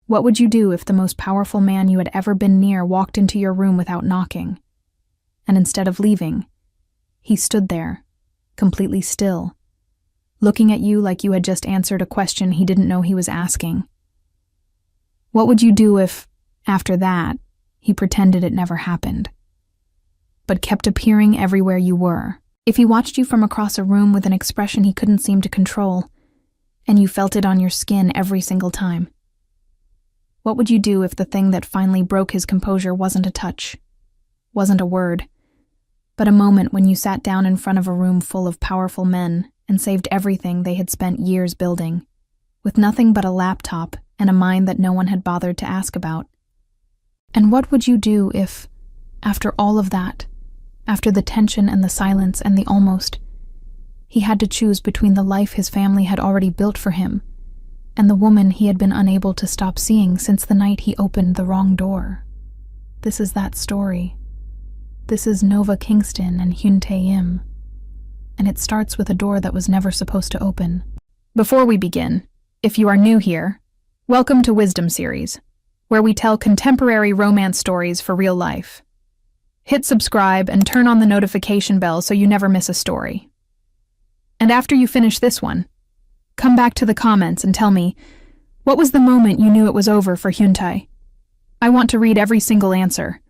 What would you do if the most powerful man you had ever been near walked into your room without knocking? And instead of leaving, he stood there, completely still, looking at you like you had just answered a question he didn't know he was asking? What would you do if, after that, he pretended it never happened, but kept appearing everywhere you were? If he watched you from across a room with an expression he couldn't seem to control, and you felt it on your skin every single time? What would you do if the thing that finally broke his composure wasn't a touch, wasn't a word, but a moment when you sat down in front of a room full of powerful men and saved everything they had spent years building, with nothing but a laptop and a mind that no one had bothered to ask about? And what would you do if, after all of that, after the tension and the silence and the almost, he had to choose between the life his family had already built for him and the woman he had been unable to stop seeing since the night he opened the wrong door? This is that story. This is Nova Kingston and Hyun Tae-im, and it starts with a door that was never supposed to open. Before we begin, if you are new here, welcome to Wisdom Series, where we tell contemporary romance stories for real life. Hit subscribe and turn on the notification bell so you never miss a story. And after you finish this one, come back to the comments and tell me, what was the moment you knew it was over for Hyun Tae? I want to read every single answer.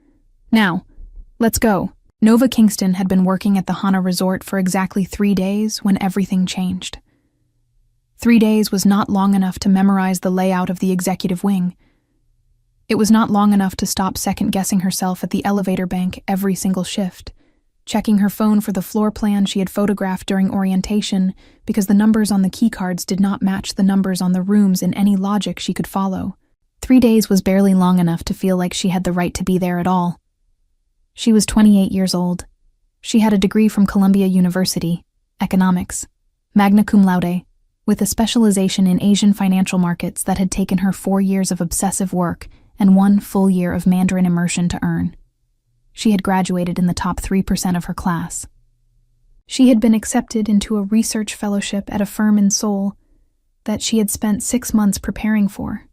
Now, let's go. Nova Kingston had been working at the Hana Resort for exactly 3 days when everything changed. 3 days was not long enough to memorize the layout of the executive wing. It was not long enough to stop second-guessing herself at the elevator bank every single shift, checking her phone for the floor plan she had photographed during orientation because the numbers on the keycards did not match the numbers on the rooms in any logic she could follow. 3 days was barely long enough to feel like she had the right to be there at all. She was 28 years old. She had a degree from Columbia University, economics, magna cum laude, with a specialization in Asian financial markets that had taken her 4 years of obsessive work and 1 full year of Mandarin immersion to earn. She had graduated in the top 3% of her class. She had been accepted into a research fellowship at a firm in Seoul that she had spent 6 months preparing for.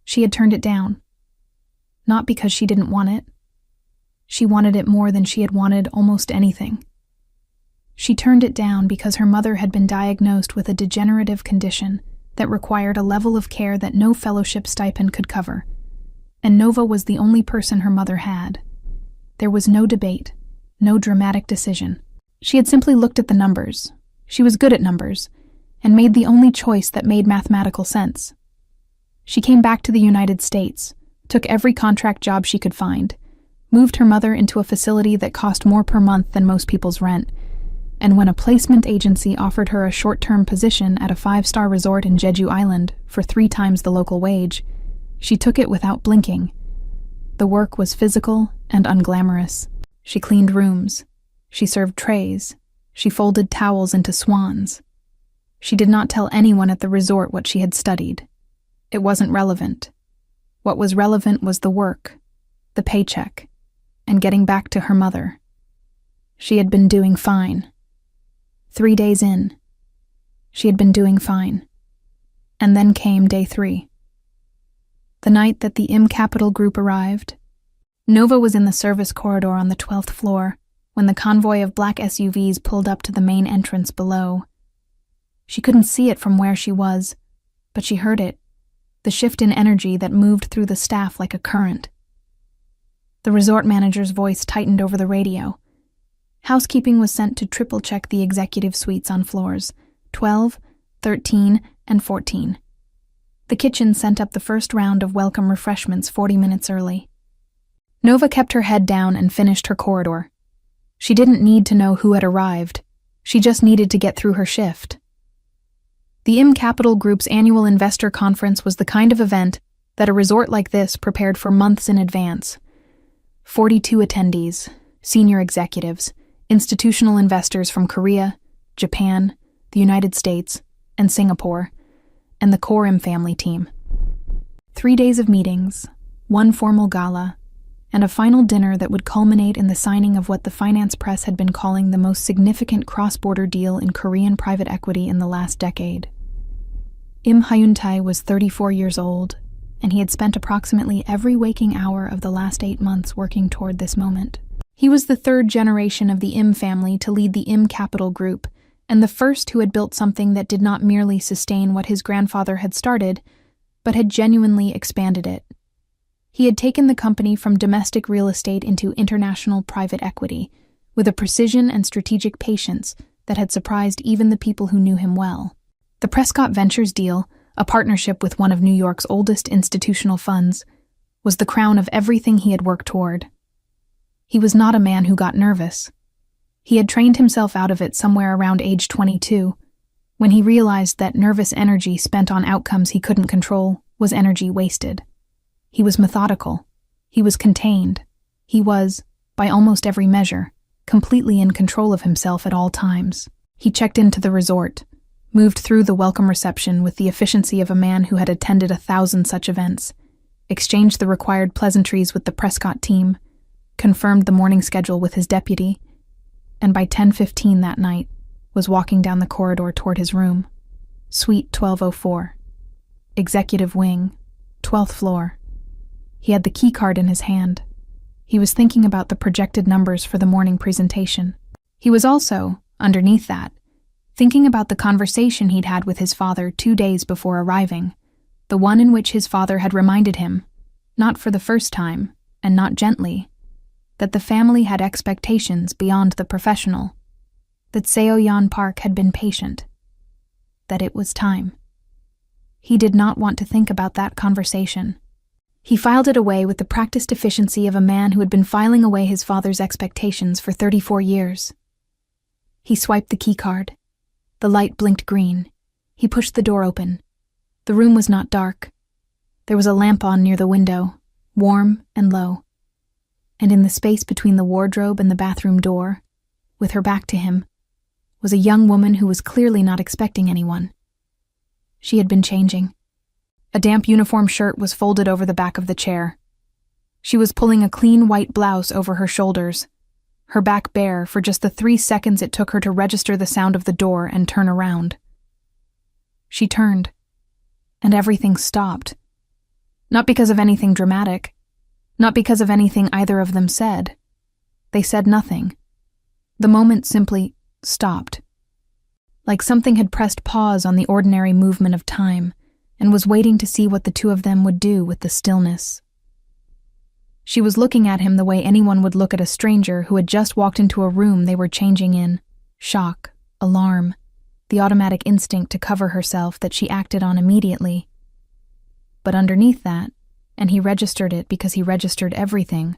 She had turned it down, not because she didn't want it. She wanted it more than she had wanted almost anything. She turned it down because her mother had been diagnosed with a degenerative condition that required a level of care that no fellowship stipend could cover, and Nova was the only person her mother had. There was no debate, no dramatic decision. She had simply looked at the numbers. She was good at numbers, and made the only choice that made mathematical sense. She came back to the United States, took every contract job she could find, moved her mother into a facility that cost more per month than most people's rent, and when a placement agency offered her a short-term position at a 5-star resort in Jeju Island for 3 times the local wage, she took it without blinking. The work was physical and unglamorous. She cleaned rooms. She served trays. She folded towels into swans. She did not tell anyone at the resort what she had studied. It wasn't relevant. What was relevant was the work, the paycheck, and getting back to her mother. She had been doing fine. 3 days in, she had been doing fine. And then came day 3. The night that the Im Capital Group arrived, Nova was in the service corridor on the 12th floor when the convoy of black SUVs pulled up to the main entrance below. She couldn't see it from where she was, but she heard it, the shift in energy that moved through the staff like a current. The resort manager's voice tightened over the radio. Housekeeping was sent to triple-check the executive suites on floors 12, 13, and 14. The kitchen sent up the first round of welcome refreshments 40 minutes early. Nova kept her head down and finished her corridor. She didn't need to know who had arrived. She just needed to get through her shift. The Im Capital Group's annual investor conference was the kind of event that a resort like this prepared for months in advance. 42 attendees, senior executives, institutional investors from Korea, Japan, the United States, and Singapore, and the core Im family team. 3 days of meetings, 1 formal gala, and a final dinner that would culminate in the signing of what the finance press had been calling the most significant cross-border deal in Korean private equity in the last decade. Im Hyun Tae was 34 years old and he had spent approximately every waking hour of the last 8 months working toward this moment. He was the third generation of the Im family to lead the Im Capital Group, and the first who had built something that did not merely sustain what his grandfather had started, but had genuinely expanded it. He had taken the company from domestic real estate into international private equity, with a precision and strategic patience that had surprised even the people who knew him well. The Prescott Ventures deal, a partnership with one of New York's oldest institutional funds, was the crown of everything he had worked toward. He was not a man who got nervous. He had trained himself out of it somewhere around age 22, when he realized that nervous energy spent on outcomes he couldn't control was energy wasted. He was methodical. He was contained. He was, by almost every measure, completely in control of himself at all times. He checked into the resort, moved through the welcome reception with the efficiency of a man who had attended 1,000 such events, exchanged the required pleasantries with the Prescott team, confirmed the morning schedule with his deputy, and by 10:15 that night was walking down the corridor toward his room. Suite 1204. Executive Wing, 12th floor. He had the key card in his hand. He was thinking about the projected numbers for the morning presentation. He was also, underneath that, thinking about the conversation he'd had with his father 2 days before arriving, the one in which his father had reminded him, not for the first time, and not gently, that the family had expectations beyond the professional, that Seo-Yeon Park had been patient, that it was time. He did not want to think about that conversation. He filed it away with the practiced efficiency of a man who had been filing away his father's expectations for 34 years. He swiped the keycard. The light blinked green. He pushed the door open. The room was not dark. There was a lamp on near the window, warm and low. And in the space between the wardrobe and the bathroom door, with her back to him, was a young woman who was clearly not expecting anyone. She had been changing. A damp uniform shirt was folded over the back of the chair. She was pulling a clean white blouse over her shoulders, her back bare for just the 3 seconds it took her to register the sound of the door and turn around. She turned, and everything stopped. Not because of anything dramatic, not because of anything either of them said. They said nothing. The moment simply stopped. Like something had pressed pause on the ordinary movement of time and was waiting to see what the two of them would do with the stillness. She was looking at him the way anyone would look at a stranger who had just walked into a room they were changing in. Shock, alarm, the automatic instinct to cover herself that she acted on immediately. But underneath that, and he registered it because he registered everything,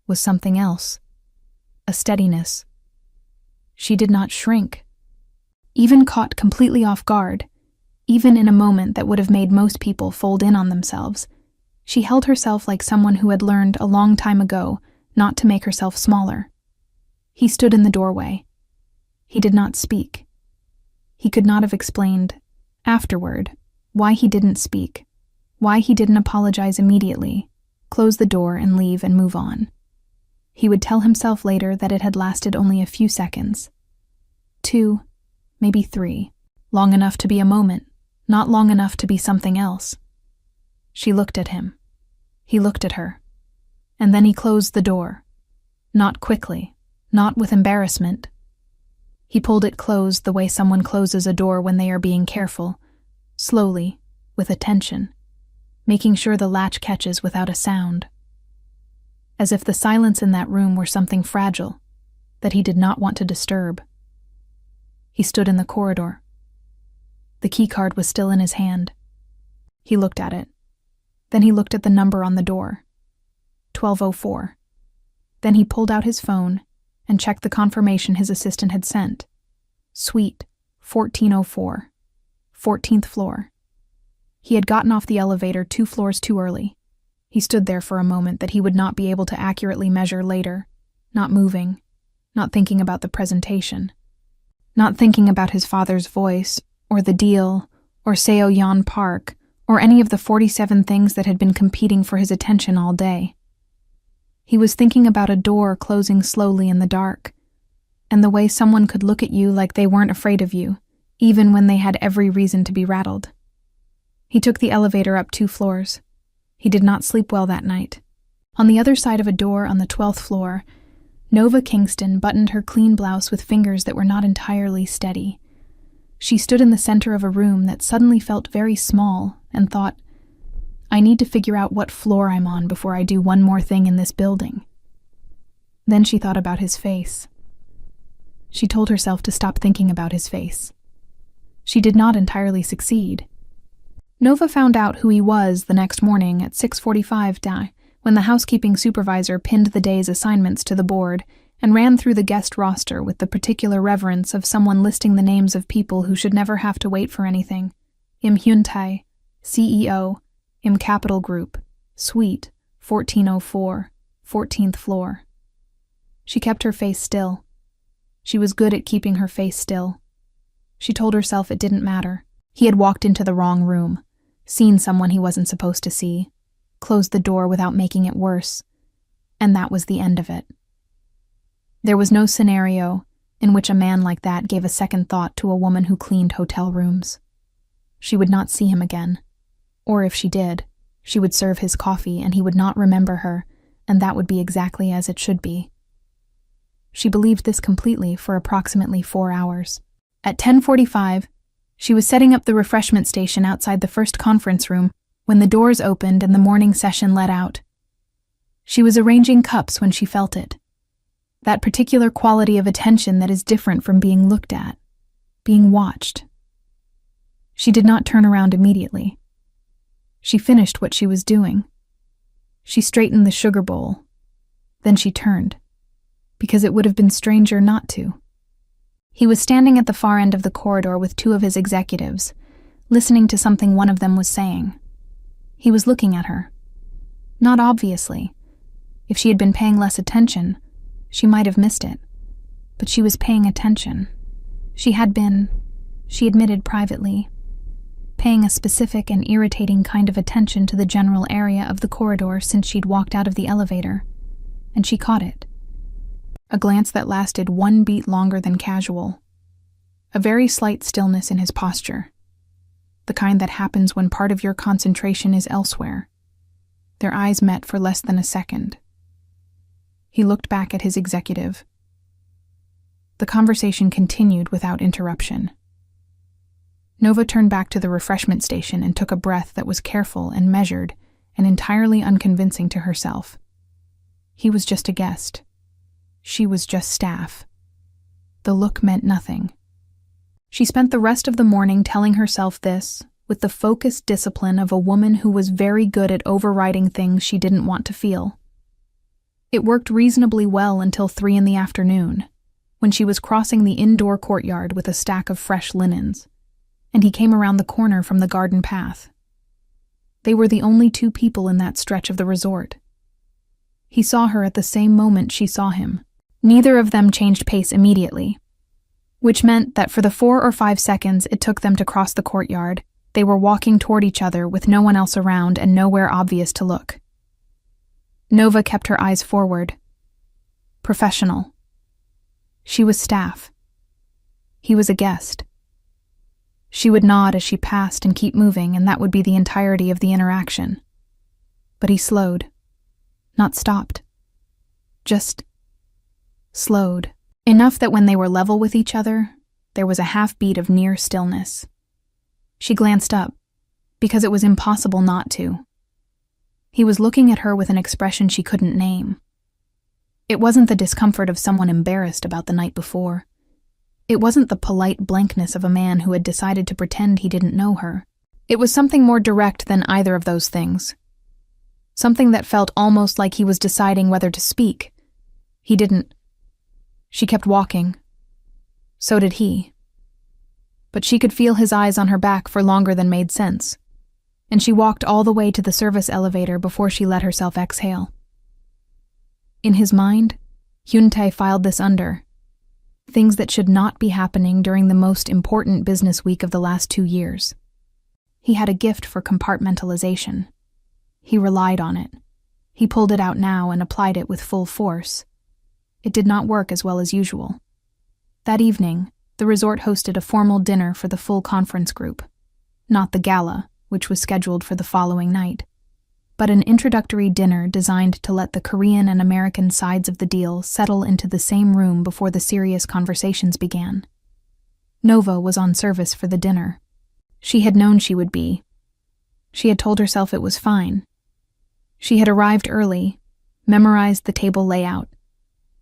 was something else. A steadiness. She did not shrink. Even caught completely off guard, even in a moment that would have made most people fold in on themselves, she held herself like someone who had learned a long time ago not to make herself smaller. He stood in the doorway. He did not speak. He could not have explained, afterward, why he didn't speak, why he didn't apologize immediately, close the door and leave and move on. He would tell himself later that it had lasted only a few seconds. 2, maybe 3, long enough to be a moment, not long enough to be something else. She looked at him. He looked at her. And then he closed the door. Not quickly, not with embarrassment. He pulled it closed the way someone closes a door when they are being careful, slowly, with attention, making sure the latch catches without a sound. As if the silence in that room were something fragile, that he did not want to disturb. He stood in the corridor. The keycard was still in his hand. He looked at it. Then he looked at the number on the door. 1204. Then he pulled out his phone and checked the confirmation his assistant had sent. Suite 1404, 14th floor. He had gotten off the elevator 2 floors too early. He stood there for a moment that he would not be able to accurately measure later, not moving, not thinking about the presentation, not thinking about his father's voice, or the deal, or Seo-Yeon Park, or any of the 47 things that had been competing for his attention all day. He was thinking about a door closing slowly in the dark, and the way someone could look at you like they weren't afraid of you, even when they had every reason to be rattled. He took the elevator up 2 floors. He did not sleep well that night. On the other side of a door on the 12th floor, Nova Kingston buttoned her clean blouse with fingers that were not entirely steady. She stood in the center of a room that suddenly felt very small and thought, I need to figure out what floor I'm on before I do one more thing in this building. Then she thought about his face. She told herself to stop thinking about his face. She did not entirely succeed. Nova found out who he was the next morning at 6:45 when the housekeeping supervisor pinned the day's assignments to the board and ran through the guest roster with the particular reverence of someone listing the names of people who should never have to wait for anything. Im Hyun-tae, CEO, Im Capital Group, Suite, 1404, 14th floor. She kept her face still. She was good at keeping her face still. She told herself it didn't matter. He had walked into the wrong room, seen someone he wasn't supposed to see, closed the door without making it worse, and that was the end of it. There was no scenario in which a man like that gave a second thought to a woman who cleaned hotel rooms. She would not see him again. Or if she did, she would serve his coffee and he would not remember her, and that would be exactly as it should be. She believed this completely for approximately 4 hours. At 10:45, she was setting up the refreshment station outside the first conference room when the doors opened and the morning session let out. She was arranging cups when she felt it. That particular quality of attention that is different from being looked at, being watched. She did not turn around immediately. She finished what she was doing. She straightened the sugar bowl. Then she turned, because it would have been stranger not to. He was standing at the far end of the corridor with 2 of his executives, listening to something one of them was saying. He was looking at her. Not obviously. If she had been paying less attention, she might have missed it. But she was paying attention. She had been, she admitted privately, paying a specific and irritating kind of attention to the general area of the corridor since she'd walked out of the elevator, and she caught it. A glance that lasted 1 beat longer than casual. A very slight stillness in his posture. The kind that happens when part of your concentration is elsewhere. Their eyes met for less than a second. He looked back at his executive. The conversation continued without interruption. Nova turned back to the refreshment station and took a breath that was careful and measured and entirely unconvincing to herself. He was just a guest. She was just staff. The look meant nothing. She spent the rest of the morning telling herself this, with the focused discipline of a woman who was very good at overriding things she didn't want to feel. It worked reasonably well until 3 in the afternoon, when she was crossing the indoor courtyard with a stack of fresh linens, and he came around the corner from the garden path. They were the only 2 people in that stretch of the resort. He saw her at the same moment she saw him. Neither of them changed pace immediately, which meant that for the 4 or 5 seconds it took them to cross the courtyard, they were walking toward each other with no one else around and nowhere obvious to look. Nova kept her eyes forward. Professional. She was staff. He was a guest. She would nod as she passed and keep moving, and that would be the entirety of the interaction. But he slowed. Not stopped. Just slowed. Enough that when they were level with each other, there was a half-beat of near stillness. She glanced up, because it was impossible not to. He was looking at her with an expression she couldn't name. It wasn't the discomfort of someone embarrassed about the night before. It wasn't the polite blankness of a man who had decided to pretend he didn't know her. It was something more direct than either of those things. Something that felt almost like he was deciding whether to speak. He didn't. She kept walking. So did he. But she could feel his eyes on her back for longer than made sense, and she walked all the way to the service elevator before she let herself exhale. In his mind, Hyun-tae filed this under. Things that should not be happening during the most important business week of the last 2 years. He had a gift for compartmentalization. He relied on it. He pulled it out now and applied it with full force. It did not work as well as usual. That evening, the resort hosted a formal dinner for the full conference group, not the gala, which was scheduled for the following night. but an introductory dinner designed to let the Korean and American sides of the deal settle into the same room before the serious conversations began. Nova was on service for the dinner. She had known she would be. She had told herself it was fine. She had arrived early, memorized the table layout,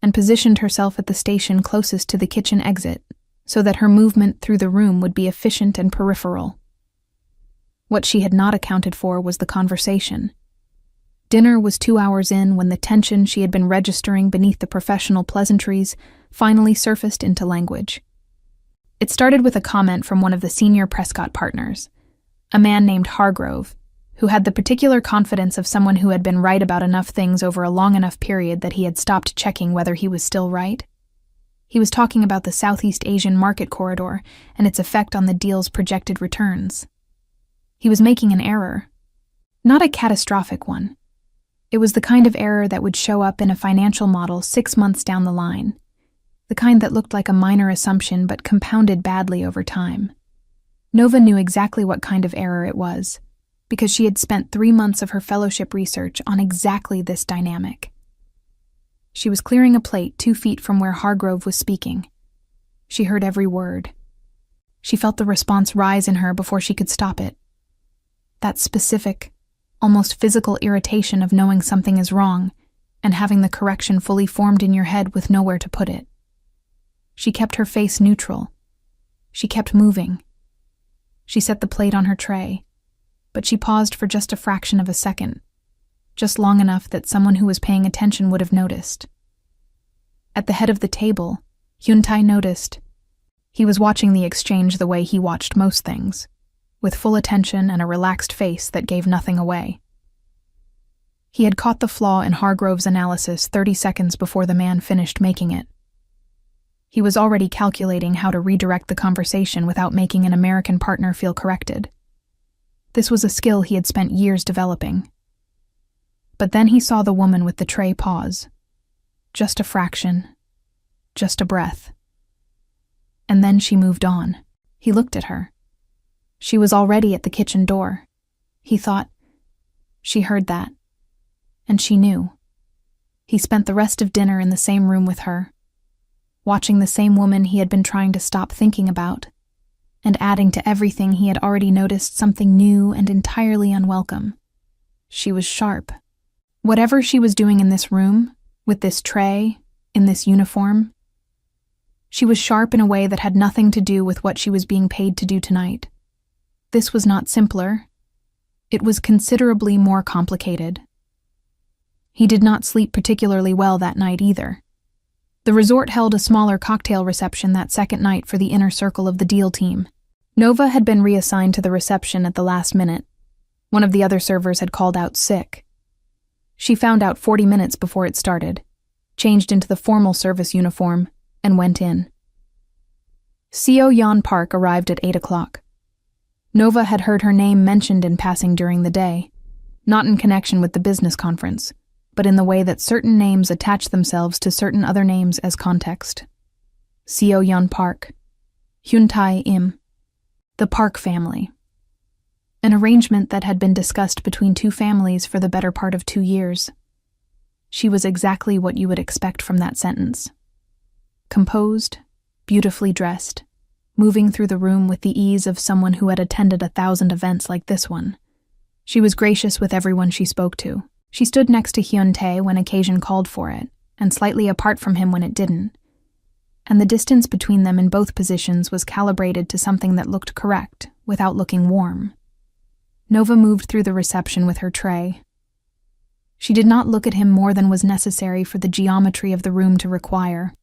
and positioned herself at the station closest to the kitchen exit so that her movement through the room would be efficient and peripheral. What she had not accounted for was the conversation. Dinner was 2 hours in when the tension she had been registering beneath the professional pleasantries finally surfaced into language. It started with a comment from one of the senior Prescott partners, a man named Hargrove, who had the particular confidence of someone who had been right about enough things over a long enough period that he had stopped checking whether he was still right. He was talking about the Southeast Asian market corridor and its effect on the deal's projected returns. He was making an error. Not a catastrophic one. It was the kind of error that would show up in a financial model 6 months down the line, the kind that looked like a minor assumption but compounded badly over time. Nova knew exactly what kind of error it was, because she had spent 3 months of her fellowship research on exactly this dynamic. She was clearing a plate 2 feet from where Hargrove was speaking. She heard every word. She felt the response rise in her before she could stop it. That specific, almost physical irritation of knowing something is wrong and having the correction fully formed in your head with nowhere to put it. She kept her face neutral. She kept moving. She set the plate on her tray, but she paused for just a fraction of a second, just long enough that someone who was paying attention would have noticed. At the head of the table, Hyun-tae noticed. He was watching the exchange the way he watched most things, with full attention and a relaxed face that gave nothing away. He had caught the flaw in Hargrove's analysis 30 seconds before the man finished making it. He was already calculating how to redirect the conversation without making an American partner feel corrected. This was a skill he had spent years developing. But then he saw the woman with the tray pause. Just a fraction. Just a breath. And then she moved on. He looked at her. She was already at the kitchen door. He thought, she heard that. And she knew. He spent the rest of dinner in the same room with her, watching the same woman he had been trying to stop thinking about, and adding to everything he had already noticed something new and entirely unwelcome. She was sharp. Whatever she was doing in this room, with this tray, in this uniform, she was sharp in a way that had nothing to do with what she was being paid to do tonight. This was not simpler. It was considerably more complicated. He did not sleep particularly well that night either. The resort held a smaller cocktail reception that second night for the inner circle of the deal team. Nova had been reassigned to the reception at the last minute. One of the other servers had called out sick. She found out 40 minutes before it started, changed into the formal service uniform, and went in. Seo Yeon Park arrived at 8 o'clock. Nova had heard her name mentioned in passing during the day, not in connection with the business conference, but in the way that certain names attach themselves to certain other names as context. Seo Yeon Park, Hyun-tae Im, the Park family. An arrangement that had been discussed between two families for the better part of 2 years. She was exactly what you would expect from that sentence. Composed, beautifully dressed, moving through the room with the ease of someone who had attended 1,000 events like this one. She was gracious with everyone she spoke to. She stood next to Hyun-tae when occasion called for it, and slightly apart from him when it didn't. And the distance between them in both positions was calibrated to something that looked correct, without looking warm. Nova moved through the reception with her tray. She did not look at him more than was necessary for the geometry of the room to require.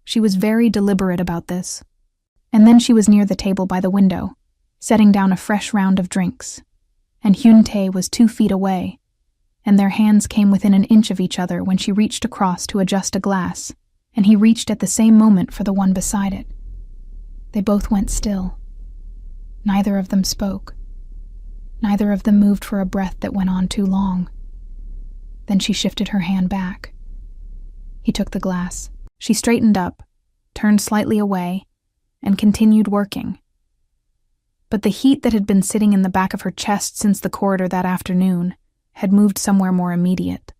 She was very deliberate about this. And then she was near the table by the window, setting down a fresh round of drinks. And Hyun-tae was 2 feet away, and their hands came within an inch of each other when she reached across to adjust a glass, and he reached at the same moment for the one beside it. They both went still. Neither of them spoke. Neither of them moved for a breath that went on too long. Then she shifted her hand back. He took the glass. She straightened up, turned slightly away, and continued working. But the heat that had been sitting in the back of her chest since the corridor that afternoon had moved somewhere more immediate.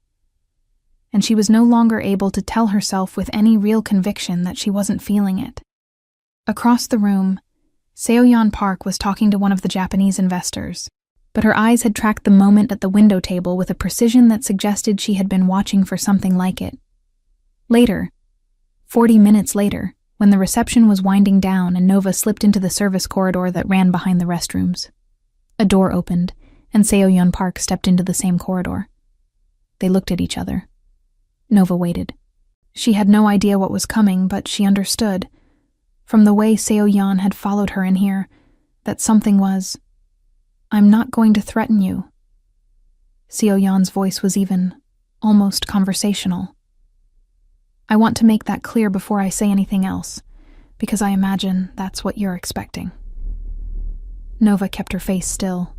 And she was no longer able to tell herself with any real conviction that she wasn't feeling it. Across the room, Seo-yeon Park was talking to one of the Japanese investors, but her eyes had tracked the moment at the window table with a precision that suggested she had been watching for something like it. Later, 40 minutes later, when the reception was winding down and Nova slipped into the service corridor that ran behind the restrooms, a door opened, and Seo-yeon Park stepped into the same corridor. They looked at each other. Nova waited. She had no idea what was coming, but she understood, from the way Seo-yeon had followed her in here, that something was, "I'm not going to threaten you." Seo-yeon's voice was even, almost conversational. "I want to make that clear before I say anything else, because I imagine that's what you're expecting." Nova kept her face still.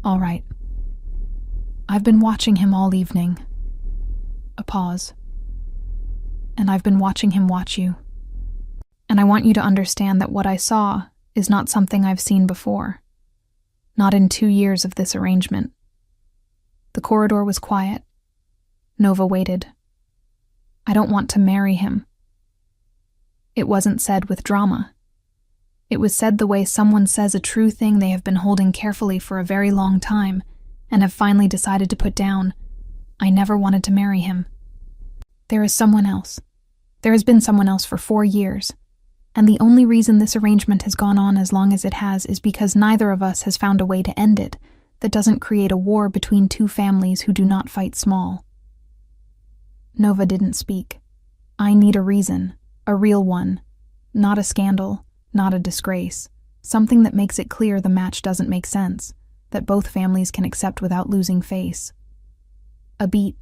"All right. I've been watching him all evening." A pause. "And I've been watching him watch you. And I want you to understand that what I saw is not something I've seen before. Not in 2 years of this arrangement." The corridor was quiet. Nova waited. "I don't want to marry him." It wasn't said with drama. It was said the way someone says a true thing they have been holding carefully for a very long time and have finally decided to put down. "I never wanted to marry him. There is someone else. There has been someone else for 4 years. And the only reason this arrangement has gone on as long as it has is because neither of us has found a way to end it that doesn't create a war between two families who do not fight small." Nova didn't speak. "I need a reason, a real one. Not a scandal, not a disgrace. Something that makes it clear the match doesn't make sense, that both families can accept without losing face." A beat.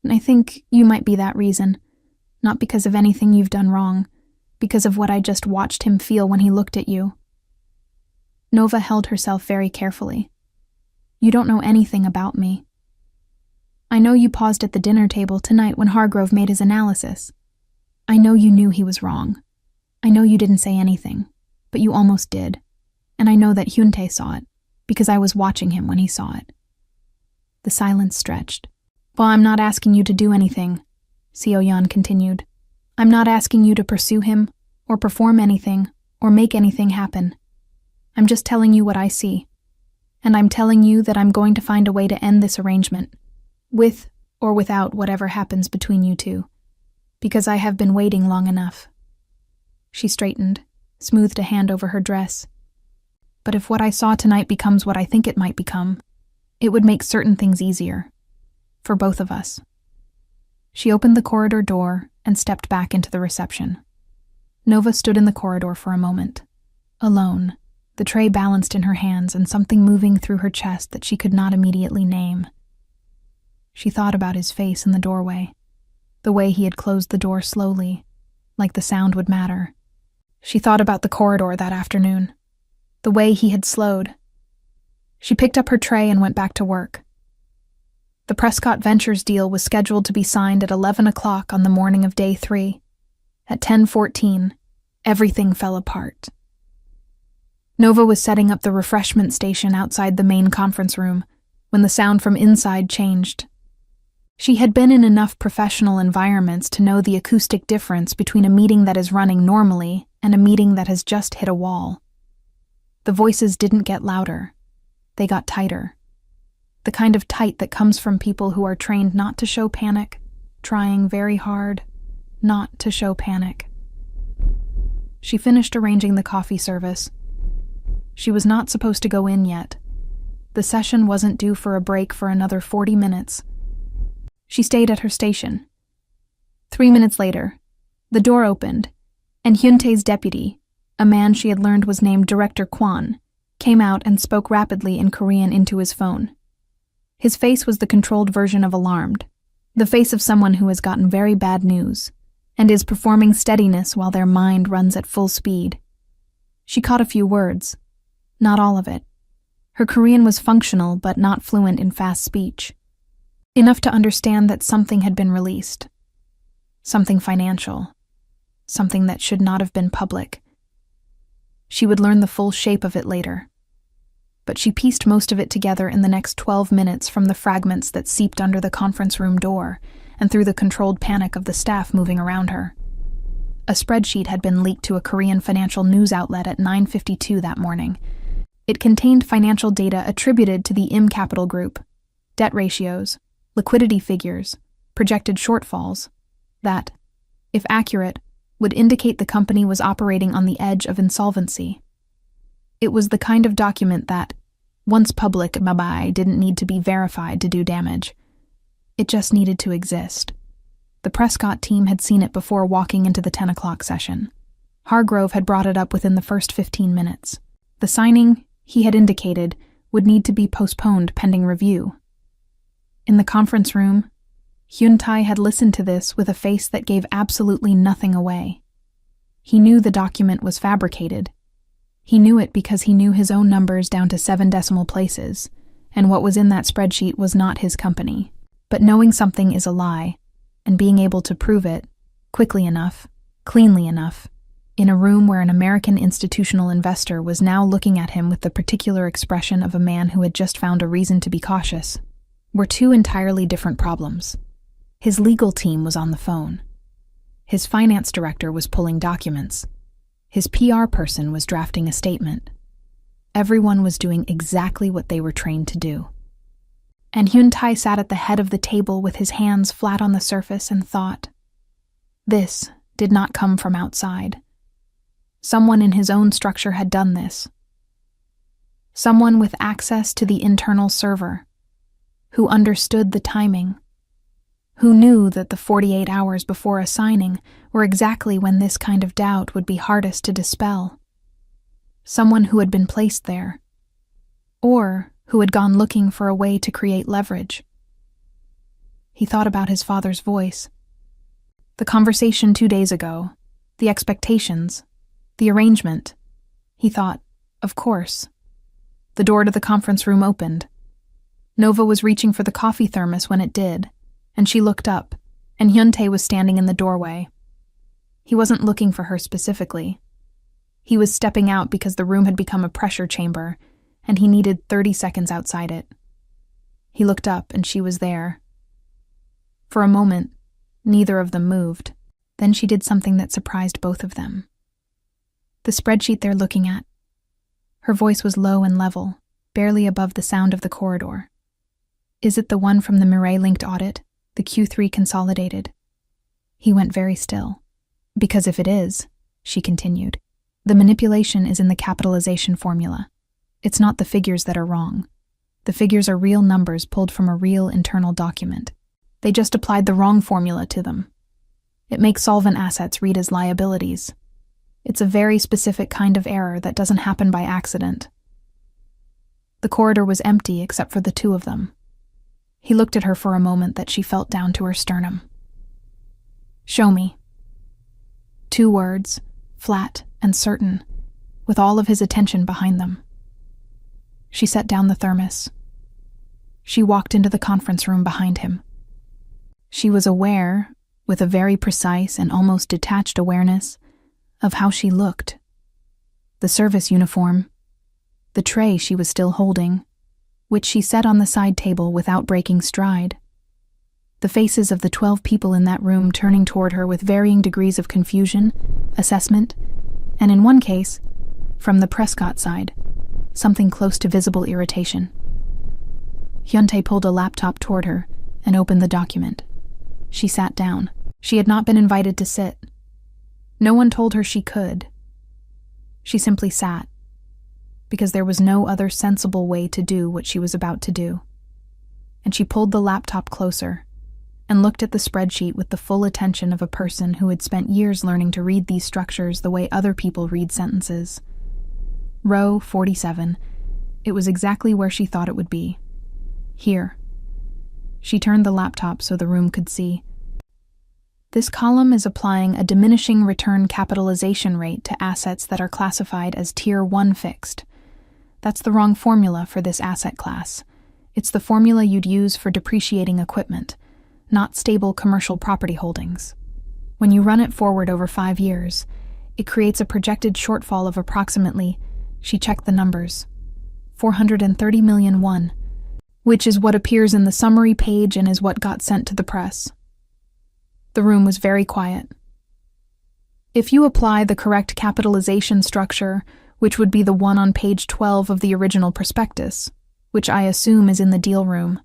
"I think you might be that reason. Not because of anything you've done wrong, because of what I just watched him feel when he looked at you." Nova held herself very carefully. "You don't know anything about me. I know you paused at the dinner table tonight when Hargrove made his analysis. I know you knew he was wrong. I know you didn't say anything, but you almost did. And I know that Hyuntae saw it, because I was watching him when he saw it." The silence stretched. "Well, I'm not asking you to do anything," Seo-yeon continued. "I'm not asking you to pursue him, or perform anything, or make anything happen. I'm just telling you what I see. And I'm telling you that I'm going to find a way to end this arrangement, with or without whatever happens between you two, because I have been waiting long enough." She straightened, smoothed a hand over her dress. "But if what I saw tonight becomes what I think it might become, it would make certain things easier. For both of us." She opened the corridor door and stepped back into the reception. Nova stood in the corridor for a moment, alone, the tray balanced in her hands and something moving through her chest that she could not immediately name. She thought about his face in the doorway, the way he had closed the door slowly, like the sound would matter. She thought about the corridor that afternoon, the way he had slowed. She picked up her tray and went back to work. The Prescott Ventures deal was scheduled to be signed at 11 o'clock on the morning of day 3. At 10:14, everything fell apart. Nova was setting up the refreshment station outside the main conference room when the sound from inside changed. She had been in enough professional environments to know the acoustic difference between a meeting that is running normally and a meeting that has just hit a wall. The voices didn't get louder. They got tighter. The kind of tight that comes from people who are trained not to show panic, trying very hard not to show panic. She finished arranging the coffee service. She was not supposed to go in yet. The session wasn't due for a break for another 40 minutes. She stayed at her station. 3 minutes later, the door opened, and Hyuntae's deputy, a man she had learned was named Director Kwan, came out and spoke rapidly in Korean into his phone. His face was the controlled version of alarmed, the face of someone who has gotten very bad news, and is performing steadiness while their mind runs at full speed. She caught a few words, not all of it. Her Korean was functional but not fluent in fast speech. Enough to understand that something had been released. Something financial. Something that should not have been public. She would learn the full shape of it later. but she pieced most of it together in the next 12 minutes from the fragments that seeped under the conference room door and through the controlled panic of the staff moving around her. A spreadsheet had been leaked to a Korean financial news outlet at 9:52 that morning. It contained financial data attributed to the IM Capital Group, debt ratios, liquidity figures, projected shortfalls, that, if accurate, would indicate the company was operating on the edge of insolvency. It was the kind of document that, once public, didn't need to be verified to do damage. It just needed to exist. The Prescott team had seen it before walking into the 10 o'clock session. Hargrove had brought it up within the first 15 minutes. The signing, he had indicated, would need to be postponed pending review. In the conference room, Hyun-tae had listened to this with a face that gave absolutely nothing away. He knew the document was fabricated. He knew it because he knew his own numbers down to 7 decimal places, and what was in that spreadsheet was not his company. But knowing something is a lie, and being able to prove it, quickly enough, cleanly enough, in a room where an American institutional investor was now looking at him with the particular expression of a man who had just found a reason to be cautious, were two entirely different problems. His legal team was on the phone. His finance director was pulling documents. His PR person was drafting a statement. Everyone was doing exactly what they were trained to do. And Hyun-tae sat at the head of the table with his hands flat on the surface and thought, this did not come from outside. Someone in his own structure had done this. Someone with access to the internal server, who understood the timing, who knew that the 48 hours before a signing were exactly when this kind of doubt would be hardest to dispel. Someone who had been placed there, or who had gone looking for a way to create leverage. He thought about his father's voice. The conversation 2 days ago, the expectations, the arrangement. He thought, of course. The door to the conference room opened. Nova was reaching for the coffee thermos when it did, and she looked up, and Hyun-tae was standing in the doorway. He wasn't looking for her specifically. He was stepping out because the room had become a pressure chamber, and he needed 30 seconds outside it. He looked up, and she was there. For a moment, neither of them moved. Then she did something that surprised both of them. The spreadsheet they're looking at. Her voice was low and level, barely above the sound of the corridor. Is it the one from the Mirai-linked audit, the Q3 consolidated? He went very still. Because if it is, she continued, the manipulation is in the capitalization formula. It's not the figures that are wrong. The figures are real numbers pulled from a real internal document. They just applied the wrong formula to them. It makes solvent assets read as liabilities. It's a very specific kind of error that doesn't happen by accident. The corridor was empty except for the two of them. He looked at her for a moment that she felt down to her sternum. Show me. 2 words, flat and certain, with all of his attention behind them. She set down the thermos. She walked into the conference room behind him. She was aware, with a very precise and almost detached awareness, of how she looked. The service uniform, the tray she was still holding, which she set on the side table without breaking stride. The faces of the 12 people in that room turning toward her with varying degrees of confusion, assessment, and in one case, from the Prescott side, something close to visible irritation. Hyun-tae pulled a laptop toward her and opened the document. She sat down. She had not been invited to sit. No one told her she could. She simply sat, because there was no other sensible way to do what she was about to do. And she pulled the laptop closer and looked at the spreadsheet with the full attention of a person who had spent years learning to read these structures the way other people read sentences. Row 47. It was exactly where she thought it would be. Here. She turned the laptop so the room could see. This column is applying a diminishing return capitalization rate to assets that are classified as Tier 1 fixed. That's the wrong formula for this asset class. It's the formula you'd use for depreciating equipment, not stable commercial property holdings. When you run it forward over 5 years, it creates a projected shortfall of approximately, she checked the numbers, 430 million won, which is what appears in the summary page and is what got sent to the press. The room was very quiet. If you apply the correct capitalization structure, which would be the one on page 12 of the original prospectus, which I assume is in the deal room,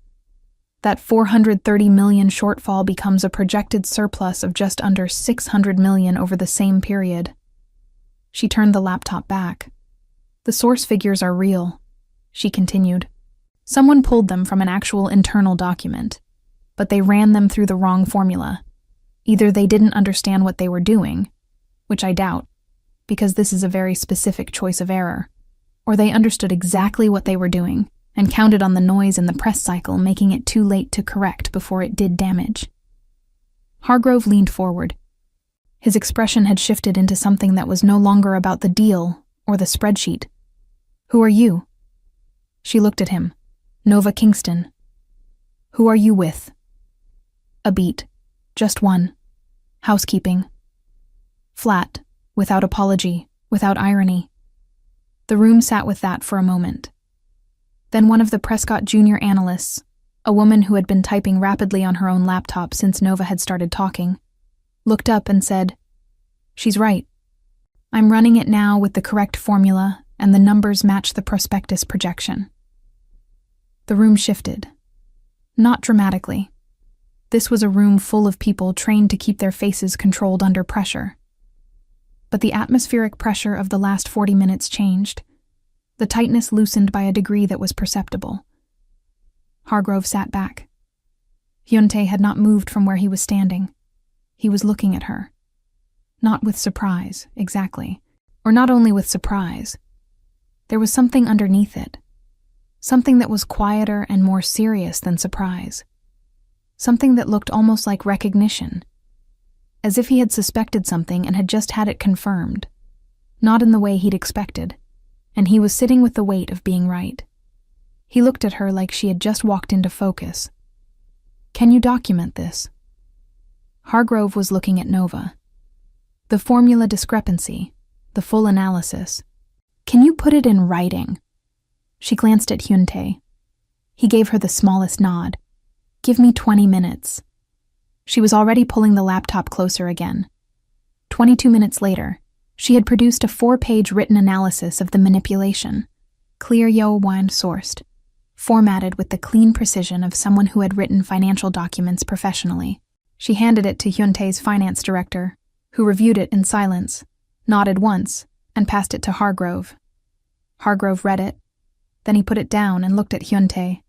that 430 million shortfall becomes a projected surplus of just under 600 million over the same period. She turned the laptop back. The source figures are real, she continued. Someone pulled them from an actual internal document, but they ran them through the wrong formula. Either they didn't understand what they were doing, which I doubt, because this is a very specific choice of error, or they understood exactly what they were doing and counted on the noise in the press cycle, making it too late to correct before it did damage. Hargrove leaned forward. His expression had shifted into something that was no longer about the deal or the spreadsheet. "Who are you?" She looked at him. "Nova Kingston." "Who are you with?" "A beat. Just one. Housekeeping." Flat, without apology, without irony. The room sat with that for a moment. Then one of the Prescott junior analysts, a woman who had been typing rapidly on her own laptop since Nova had started talking, looked up and said, "She's right. I'm running it now with the correct formula, and the numbers match the prospectus projection." The room shifted. Not dramatically. This was a room full of people trained to keep their faces controlled under pressure. But the atmospheric pressure of the last 40 minutes changed. The tightness loosened by a degree that was perceptible. Hargrove sat back. Hyuntae had not moved from where he was standing. He was looking at her. Not with surprise, exactly. Or not only with surprise. There was something underneath it. Something that was quieter and more serious than surprise. Something that looked almost like recognition. As if he had suspected something and had just had it confirmed. Not in the way he'd expected. And he was sitting with the weight of being right. He looked at her like she had just walked into focus. "Can you document this?" Hargrove was looking at Nova. "The formula discrepancy, the full analysis. Can you put it in writing?" She glanced at Hyuntae. He gave her the smallest nod. "Give me 20 minutes." She was already pulling the laptop closer again. 22 minutes later, she had produced a 4-page written analysis of the manipulation, clear Yo-Wan sourced, formatted with the clean precision of someone who had written financial documents professionally. She handed it to Hyuntae's finance director, who reviewed it in silence, nodded once, and passed it to Hargrove. Hargrove read it. Then he put it down and looked at Hyuntae.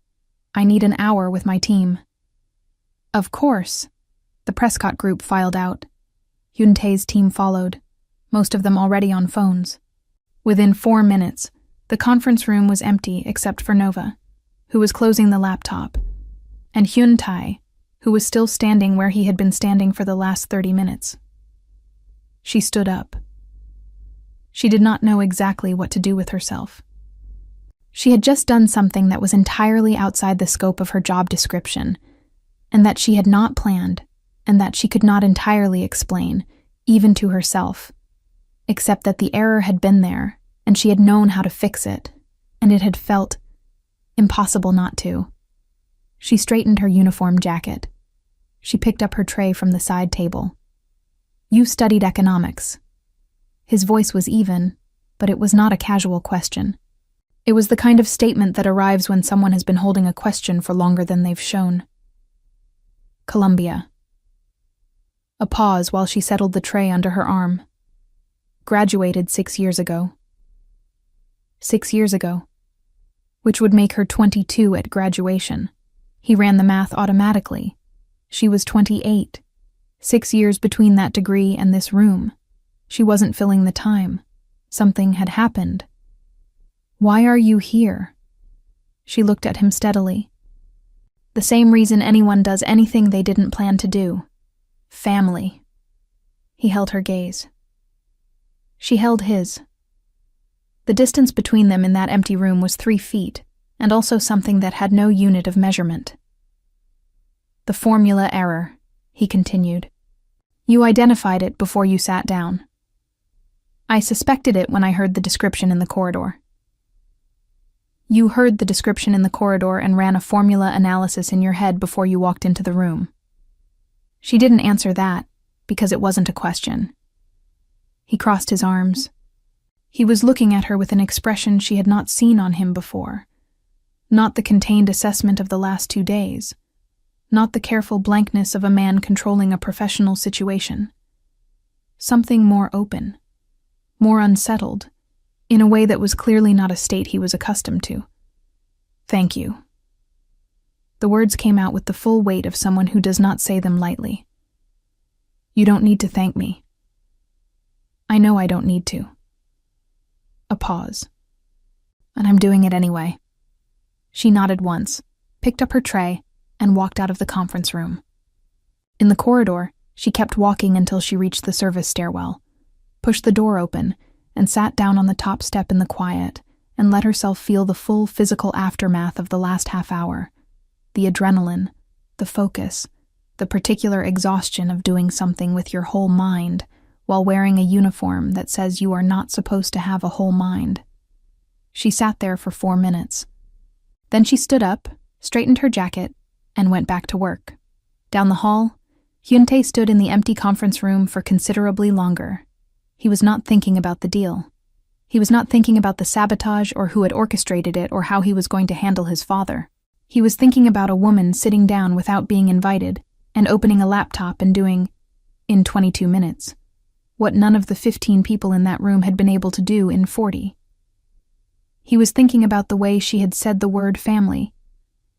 "I need an hour with my team." "Of course." The Prescott group filed out. Hyuntae's team followed, most of them already on phones. Within 4 minutes, the conference room was empty except for Nova, who was closing the laptop, and Hyuntae, who was still standing where he had been standing for the last 30 minutes. She stood up. She did not know exactly what to do with herself. She had just done something that was entirely outside the scope of her job description, and that she had not planned, and that she could not entirely explain, even to herself, except that the error had been there, and she had known how to fix it, and it had felt impossible not to. She straightened her uniform jacket. She picked up her tray from the side table. "You studied economics." His voice was even, but it was not a casual question. It was the kind of statement that arrives when someone has been holding a question for longer than they've shown. "Columbia." A pause while she settled the tray under her arm. "Graduated 6 years ago." 6 years ago. Which would make her 22 at graduation. He ran the math automatically. She was 28. 6 years between that degree and this room. She wasn't filling the time. Something had happened. "Why are you here?" She looked at him steadily. "The same reason anyone does anything they didn't plan to do. Family." He held her gaze. She held his. The distance between them in that empty room was 3 feet, and also something that had no unit of measurement. "The formula error," he continued. "You identified it before you sat down." "I suspected it when I heard the description in the corridor." You heard the description in the corridor and ran a formula analysis in your head before you walked into the room. She didn't answer that, because it wasn't a question. He crossed his arms. He was looking at her with an expression she had not seen on him before. Not the contained assessment of the last 2 days. Not the careful blankness of a man controlling a professional situation. Something more open, more unsettled, in a way that was clearly not a state he was accustomed to. "Thank you." The words came out with the full weight of someone who does not say them lightly. "You don't need to thank me." "I know I don't need to." A pause. "And I'm doing it anyway." She nodded once, picked up her tray, and walked out of the conference room. In the corridor, she kept walking until she reached the service stairwell, pushed the door open, and sat down on the top step in the quiet and let herself feel the full physical aftermath of the last half hour. The adrenaline, the focus, the particular exhaustion of doing something with your whole mind while wearing a uniform that says you are not supposed to have a whole mind. She sat there for 4 minutes. Then she stood up, straightened her jacket, and went back to work. Down the hall, Hyuntae stood in the empty conference room for considerably longer. He was not thinking about the deal. He was not thinking about the sabotage or who had orchestrated it or how he was going to handle his father. He was thinking about a woman sitting down without being invited and opening a laptop and doing, in 22 minutes, what none of the 15 people in that room had been able to do in 40. He was thinking about the way she had said the word family,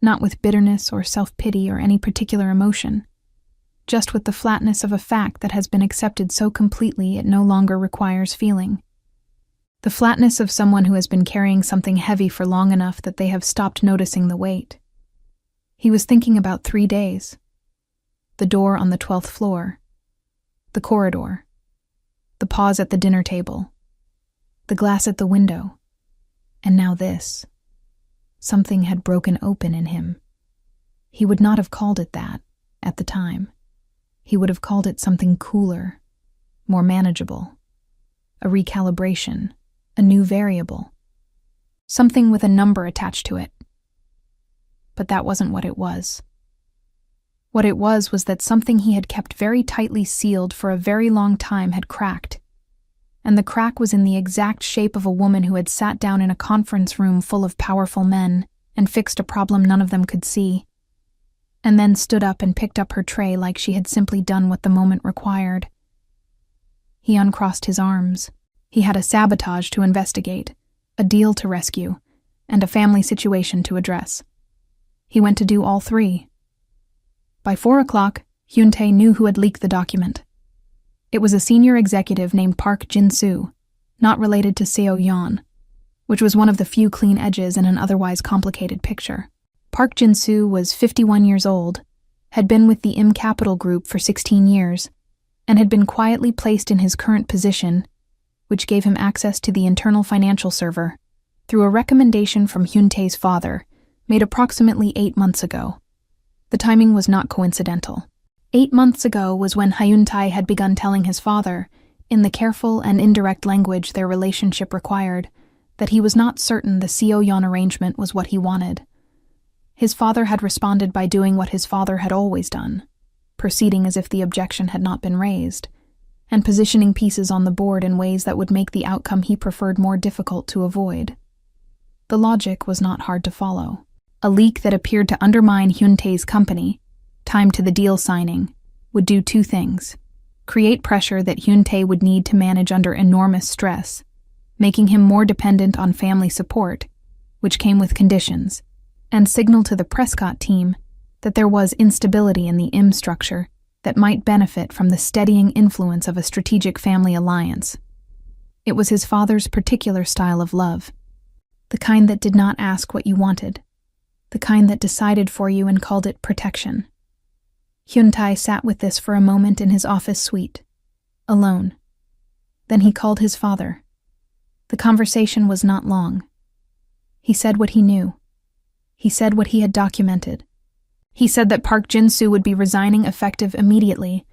not with bitterness or self-pity or any particular emotion, just with the flatness of a fact that has been accepted so completely it no longer requires feeling. The flatness of someone who has been carrying something heavy for long enough that they have stopped noticing the weight. He was thinking about 3 days. The door on the 12th floor. The corridor. The pause at the dinner table. The glass at the window. And now this. Something had broken open in him. He would not have called it that at the time. He would have called it something cooler, more manageable, a recalibration, a new variable, something with a number attached to it. But that wasn't what it was. What it was that something he had kept very tightly sealed for a very long time had cracked, and the crack was in the exact shape of a woman who had sat down in a conference room full of powerful men and fixed a problem none of them could see, and then stood up and picked up her tray like she had simply done what the moment required. He uncrossed his arms. He had a sabotage to investigate, a deal to rescue, and a family situation to address. He went to do all 3. By 4 o'clock, Hyuntae knew who had leaked the document. It was a senior executive named Park Jin-soo, not related to Seo Yeon, which was one of the few clean edges in an otherwise complicated picture. Park Jin-soo was 51 years old, had been with the Im Capital Group for 16 years, and had been quietly placed in his current position, which gave him access to the internal financial server, through a recommendation from Hyuntae's father, made approximately 8 months ago. The timing was not coincidental. 8 months ago was when Hyuntae had begun telling his father, in the careful and indirect language their relationship required, that he was not certain the Seo Yeon arrangement was what he wanted. His father had responded by doing what his father had always done, proceeding as if the objection had not been raised, and positioning pieces on the board in ways that would make the outcome he preferred more difficult to avoid. The logic was not hard to follow. A leak that appeared to undermine Hyuntae's company, timed to the deal signing, would do 2 things. Create pressure that Hyuntae would need to manage under enormous stress, making him more dependent on family support, which came with conditions, and signal to the Prescott team that there was instability in the Im structure that might benefit from the steadying influence of a strategic family alliance. It was his father's particular style of love, the kind that did not ask what you wanted, the kind that decided for you and called it protection. Hyuntae sat with this for a moment in his office suite, alone. Then he called his father. The conversation was not long. He said what he knew. He said what he had documented. He said that Park Jin-soo would be resigning effective immediately,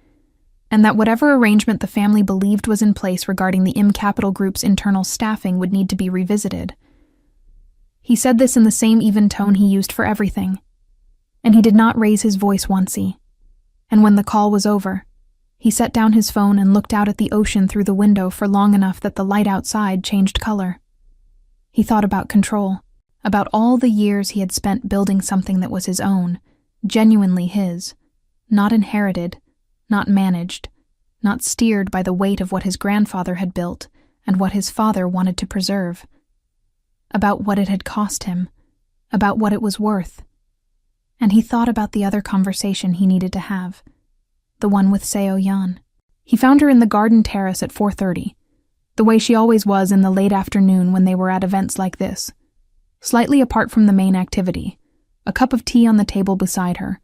and that whatever arrangement the family believed was in place regarding the Im Capital Group's internal staffing would need to be revisited. He said this in the same even tone he used for everything. And he did not raise his voice once-y. And when the call was over, he set down his phone and looked out at the ocean through the window for long enough that the light outside changed color. He thought about control, about all the years he had spent building something that was his own, genuinely his, not inherited, not managed, not steered by the weight of what his grandfather had built and what his father wanted to preserve. About what it had cost him, about what it was worth. And he thought about the other conversation he needed to have, the one with Seo-yeon. He found her in the garden terrace at 4:30, the way she always was in the late afternoon when they were at events like this, slightly apart from the main activity, a cup of tea on the table beside her,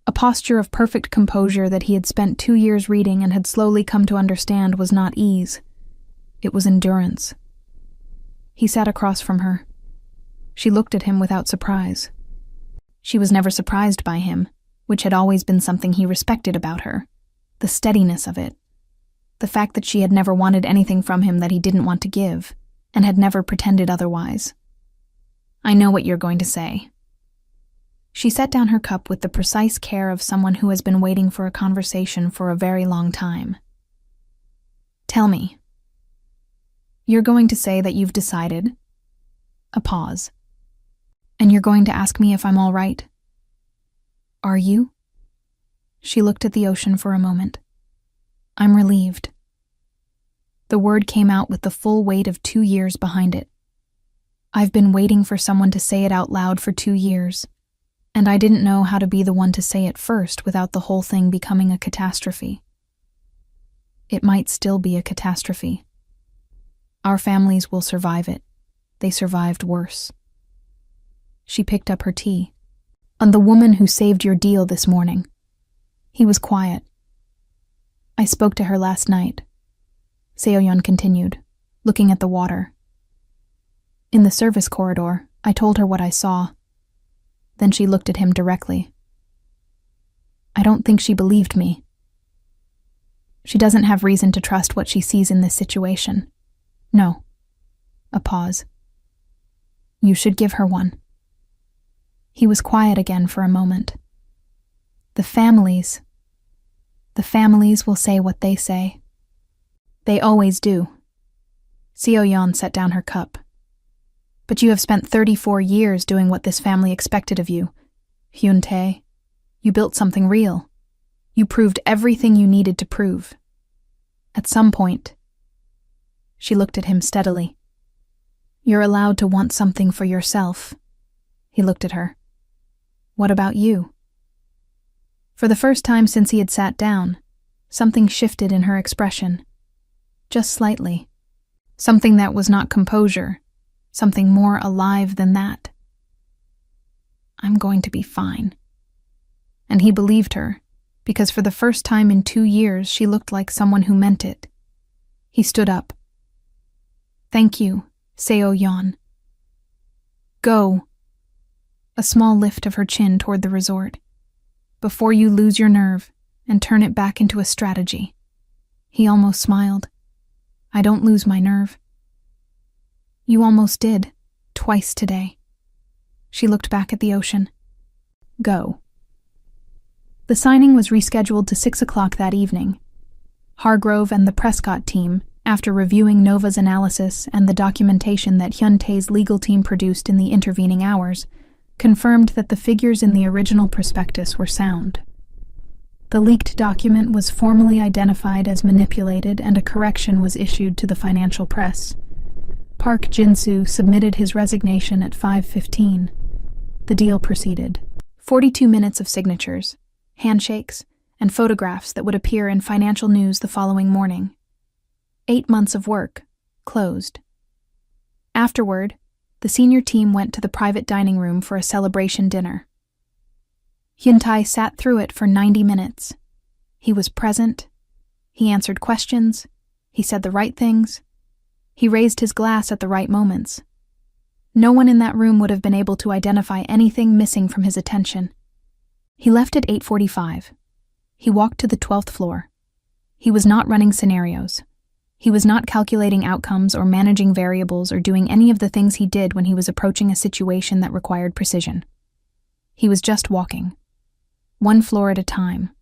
a posture of perfect composure that he had spent 2 years reading and had slowly come to understand was not ease. It was endurance. He sat across from her. She looked at him without surprise. She was never surprised by him, which had always been something he respected about her. The steadiness of it. The fact that she had never wanted anything from him that he didn't want to give, and had never pretended otherwise. "I know what you're going to say." She set down her cup with the precise care of someone who has been waiting for a conversation for a very long time. "Tell me." "You're going to say that you've decided." A pause. "And you're going to ask me if I'm all right." "Are you?" She looked at the ocean for a moment. "I'm relieved." The word came out with the full weight of 2 years behind it. "I've been waiting for someone to say it out loud for 2 years, and I didn't know how to be the one to say it first without the whole thing becoming a catastrophe. It might still be a catastrophe. Our families will survive it. They survived worse." She picked up her tea. "On the woman who saved your deal this morning." He was quiet. "I spoke to her last night," Seo-yeon continued, looking at the water. "In the service corridor, I told her what I saw." Then she looked at him directly. "I don't think she believed me. She doesn't have reason to trust what she sees in this situation. No." A pause. "You should give her one." He was quiet again for a moment. The families will say what they say. They always do." Seo-yeon set down her cup. "But you have spent 34 years doing what this family expected of you. Hyun-tae, you built something real. You proved everything you needed to prove. At some point," she looked at him steadily, "you're allowed to want something for yourself." He looked at her. "What about you?" For the first time since he had sat down, something shifted in her expression. Just slightly. Something that was not composure. Something more alive than that. "I'm going to be fine." And he believed her, because for the first time in 2 years she looked like someone who meant it. He stood up. "Thank you, Seo-yeon." "Go." A small lift of her chin toward the resort. "Before you lose your nerve and turn it back into a strategy." He almost smiled. "I don't lose my nerve." "You almost did, twice today." She looked back at the ocean. "Go." The signing was rescheduled to 6 o'clock that evening. Hargrove and the Prescott team, after reviewing Nova's analysis and the documentation that Hyun-tae's legal team produced in the intervening hours, confirmed that the figures in the original prospectus were sound. The leaked document was formally identified as manipulated and a correction was issued to the financial press. Park Jin-soo submitted his resignation at 5:15. The deal proceeded. 42 minutes of signatures, handshakes, and photographs that would appear in financial news the following morning. 8 months of work, closed. Afterward, the senior team went to the private dining room for a celebration dinner. Hyun-tae sat through it for 90 minutes. He was present. He answered questions. He said the right things. He raised his glass at the right moments. No one in that room would have been able to identify anything missing from his attention. He left at 8:45. He walked to the 12th floor. He was not running scenarios. He was not calculating outcomes or managing variables or doing any of the things he did when he was approaching a situation that required precision. He was just walking, one floor at a time,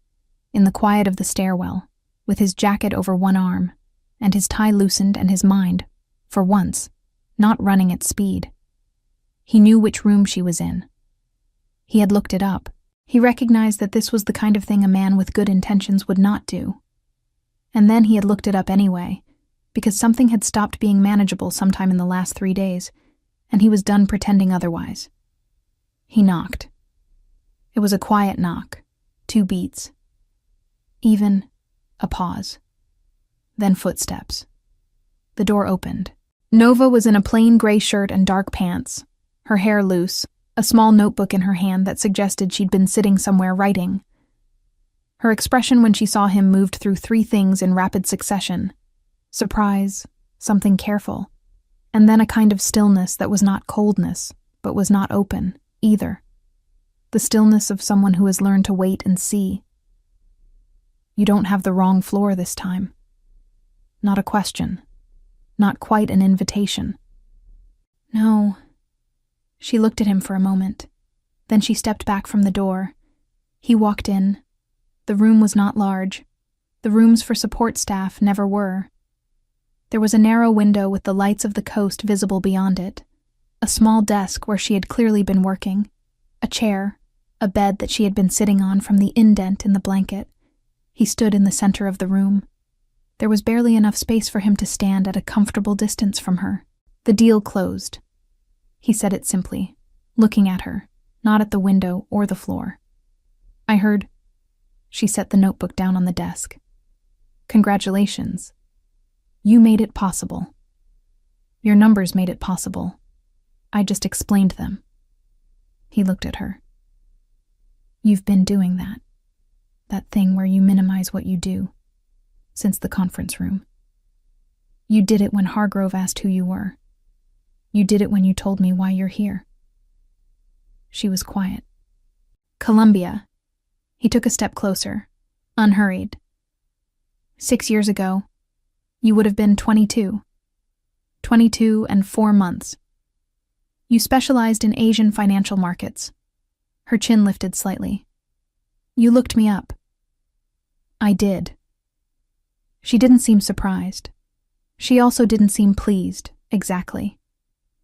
in the quiet of the stairwell, with his jacket over one arm, and his tie loosened and his mind, for once, not running at speed. He knew which room she was in. He had looked it up. He recognized that this was the kind of thing a man with good intentions would not do. And then he had looked it up anyway, because something had stopped being manageable sometime in the last 3 days, and he was done pretending otherwise. He knocked. It was a quiet knock, 2 beats. Even a pause. Then footsteps. The door opened. Nova was in a plain gray shirt and dark pants, her hair loose, a small notebook in her hand that suggested she'd been sitting somewhere writing. Her expression when she saw him moved through 3 things in rapid succession: surprise, something careful, and then a kind of stillness that was not coldness, but was not open, either. The stillness of someone who has learned to wait and see. You don't have the wrong floor this time. Not a question. Not quite an invitation. No. She looked at him for a moment. Then she stepped back from the door. He walked in. The room was not large. The rooms for support staff never were. There was a narrow window with the lights of the coast visible beyond it. A small desk where she had clearly been working. A chair. A bed that she had been sitting on from the indent in the blanket. He stood in the center of the room. There was barely enough space for him to stand at a comfortable distance from her. The deal closed. He said it simply, looking at her, not at the window or the floor. I heard. She set the notebook down on the desk. Congratulations. You made it possible. Your numbers made it possible. I just explained them. He looked at her. You've been doing that. That thing where you minimize what you do. Since the conference room. You did it when Hargrove asked who you were. You did it when you told me why you're here. She was quiet. Columbia. He took a step closer, unhurried. 6 years ago, you would have been 22. 22 and 4 months. You specialized in Asian financial markets. Her chin lifted slightly. You looked me up. I did. She didn't seem surprised. She also didn't seem pleased, exactly.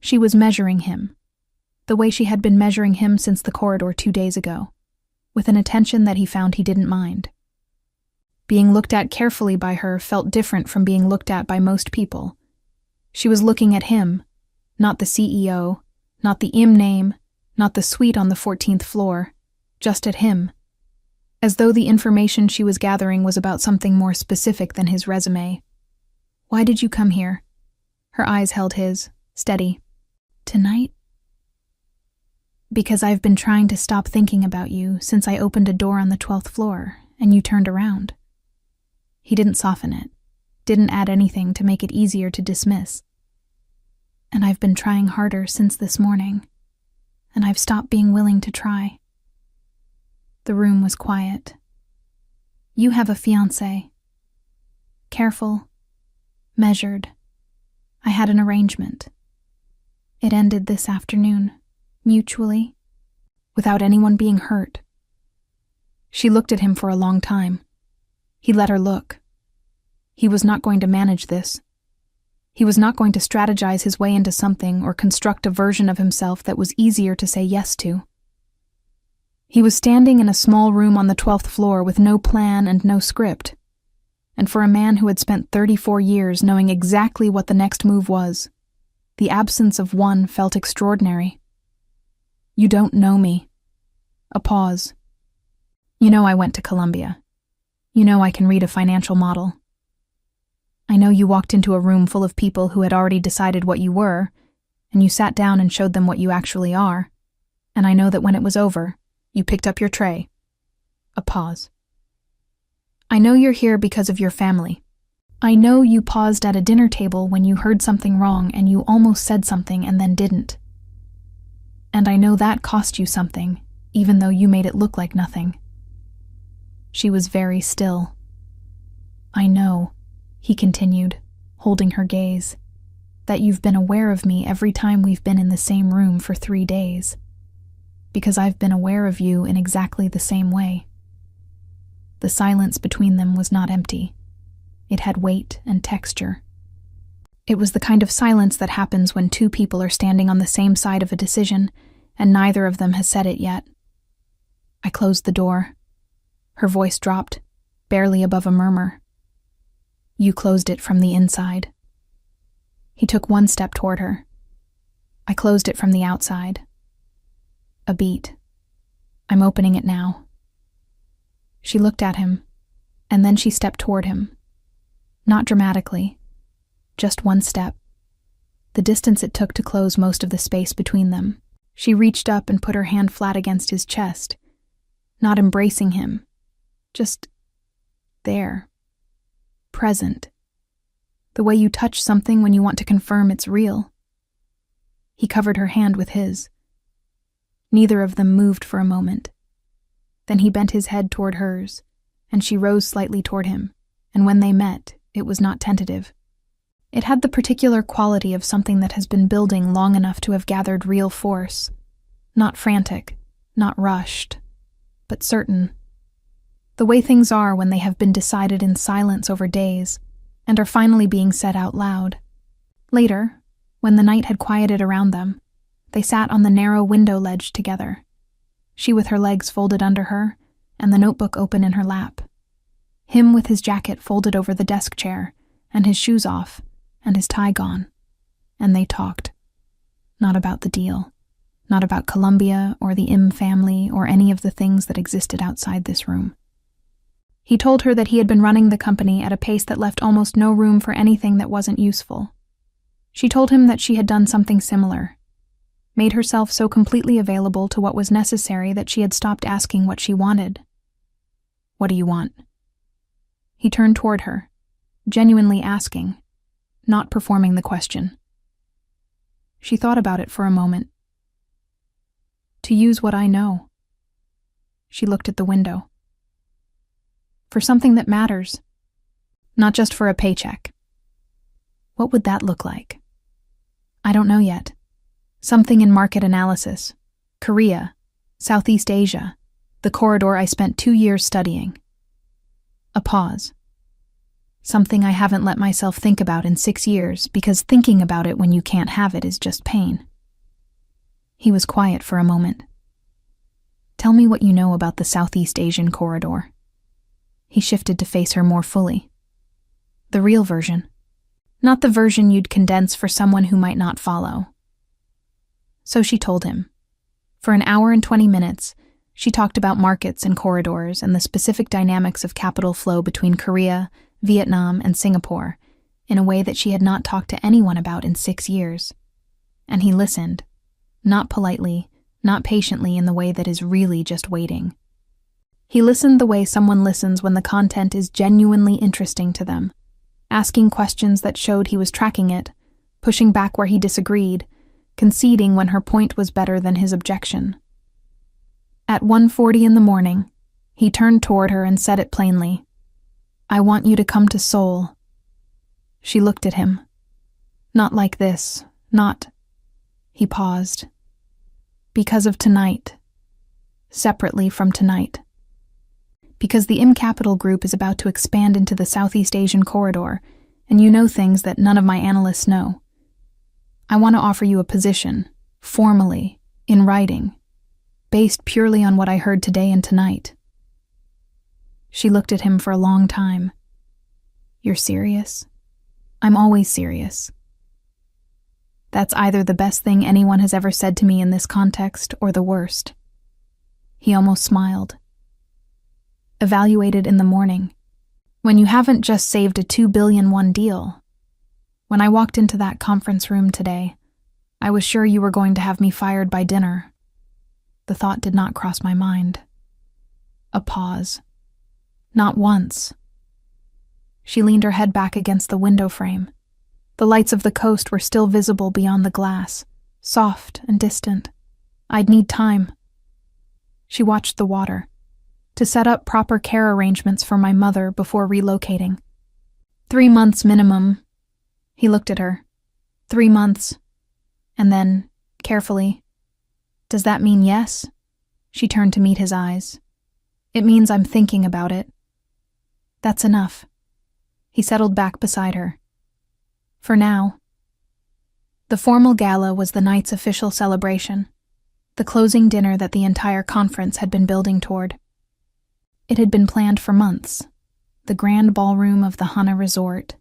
She was measuring him, the way she had been measuring him since the corridor 2 days ago, with an attention that he found he didn't mind. Being looked at carefully by her felt different from being looked at by most people. She was looking at him, not the CEO, not the name, not the suite on the 14th floor, just at him, as though the information she was gathering was about something more specific than his resume. Why did you come here? Her eyes held his, steady. Tonight? Because I've been trying to stop thinking about you since I opened a door on the 12th floor and you turned around. He didn't soften it, didn't add anything to make it easier to dismiss. And I've been trying harder since this morning, and I've stopped being willing to try. The room was quiet. You have a fiancé. Careful, measured. I had an arrangement. It ended this afternoon, mutually, without anyone being hurt. She looked at him for a long time. He let her look. He was not going to manage this. He was not going to strategize his way into something or construct a version of himself that was easier to say yes to. He was standing in a small room on the 12th floor with no plan and no script. And for a man who had spent 34 years knowing exactly what the next move was, the absence of one felt extraordinary. You don't know me. A pause. You know I went to Columbia. You know I can read a financial model. I know you walked into a room full of people who had already decided what you were, and you sat down and showed them what you actually are. And I know that when it was over, you picked up your tray. A pause. I know you're here because of your family. I know you paused at a dinner table when you heard something wrong and you almost said something and then didn't. And I know that cost you something, even though you made it look like nothing. She was very still. I know, he continued, holding her gaze, that you've been aware of me every time we've been in the same room for 3 days. Because I've been aware of you in exactly the same way. The silence between them was not empty. It had weight and texture. It was the kind of silence that happens when two people are standing on the same side of a decision, and neither of them has said it yet. I closed the door. Her voice dropped, barely above a murmur. You closed it from the inside. He took one step toward her. I closed it from the outside. A beat. I'm opening it now. She looked at him, and then she stepped toward him. Not dramatically, just one step. The distance it took to close most of the space between them. She reached up and put her hand flat against his chest, not embracing him, just there, present. The way you touch something when you want to confirm it's real. He covered her hand with his. Neither of them moved for a moment. Then he bent his head toward hers, and she rose slightly toward him, and when they met, it was not tentative. It had the particular quality of something that has been building long enough to have gathered real force. Not frantic, not rushed, but certain. The way things are when they have been decided in silence over days, and are finally being said out loud. Later, when the night had quieted around them, they sat on the narrow window ledge together, she with her legs folded under her, and the notebook open in her lap. Him with his jacket folded over the desk chair, and his shoes off, and his tie gone. And they talked. Not about the deal. Not about Columbia or the Im family or any of the things that existed outside this room. He told her that he had been running the company at a pace that left almost no room for anything that wasn't useful. She told him that she had done something similar. Made herself so completely available to what was necessary that she had stopped asking what she wanted. What do you want? He turned toward her, genuinely asking, not performing the question. She thought about it for a moment. To use what I know. She looked at the window. For something that matters, not just for a paycheck. What would that look like? I don't know yet. Something in market analysis, Korea, Southeast Asia, the corridor I spent 2 years studying. A pause. Something I haven't let myself think about in 6 years because thinking about it when you can't have it is just pain. He was quiet for a moment. Tell me what you know about the Southeast Asian corridor. He shifted to face her more fully. The real version. Not the version you'd condense for someone who might not follow. So she told him. For an hour and 20 minutes, she talked about markets and corridors and the specific dynamics of capital flow between Korea, Vietnam, and Singapore, in a way that she had not talked to anyone about in 6 years. And he listened, not politely, not patiently in the way that is really just waiting. He listened the way someone listens when the content is genuinely interesting to them, asking questions that showed he was tracking it, pushing back where he disagreed, conceding when her point was better than his objection. At 1:40 in the morning, he turned toward her and said it plainly. I want you to come to Seoul. She looked at him. Not like this, not... He paused. Because of tonight. Separately from tonight. Because the Im Capital Group is about to expand into the Southeast Asian corridor, and you know things that none of my analysts know. I want to offer you a position, formally, in writing, based purely on what I heard today and tonight. She looked at him for a long time. You're serious? I'm always serious. That's either the best thing anyone has ever said to me in this context or the worst. He almost smiled. Evaluated in the morning, when you haven't just saved a $2 billion deal. When I walked into that conference room today, I was sure you were going to have me fired by dinner. The thought did not cross my mind. A pause. Not once. She leaned her head back against the window frame. The lights of the coast were still visible beyond the glass, soft and distant. I'd need time. She watched the water. To set up proper care arrangements for my mother before relocating. 3 months minimum. He looked at her. 3 months. And then, carefully, "Does that mean yes?" She turned to meet his eyes. "It means I'm thinking about it." "That's enough." He settled back beside her. "For now." The formal gala was the night's official celebration, the closing dinner that the entire conference had been building toward. It had been planned for months. The grand ballroom of the Hana Resort,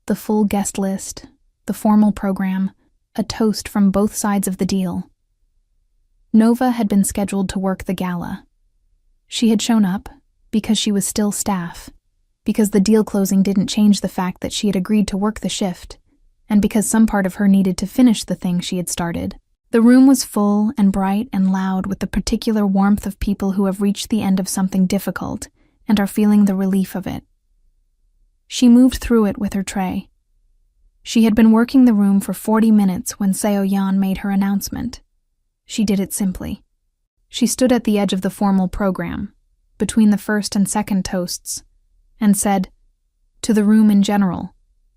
the full guest list, the formal program, a toast from both sides of the deal. Nova had been scheduled to work the gala. She had shown up because she was still staff, because the deal closing didn't change the fact that she had agreed to work the shift, and because some part of her needed to finish the thing she had started. The room was full and bright and loud with the particular warmth of people who have reached the end of something difficult and are feeling the relief of it. She moved through it with her tray. She had been working the room for 40 minutes when Seo-yeon made her announcement. She did it simply. She stood at the edge of the formal program, between the first and second toasts, and said, "To the room in general,"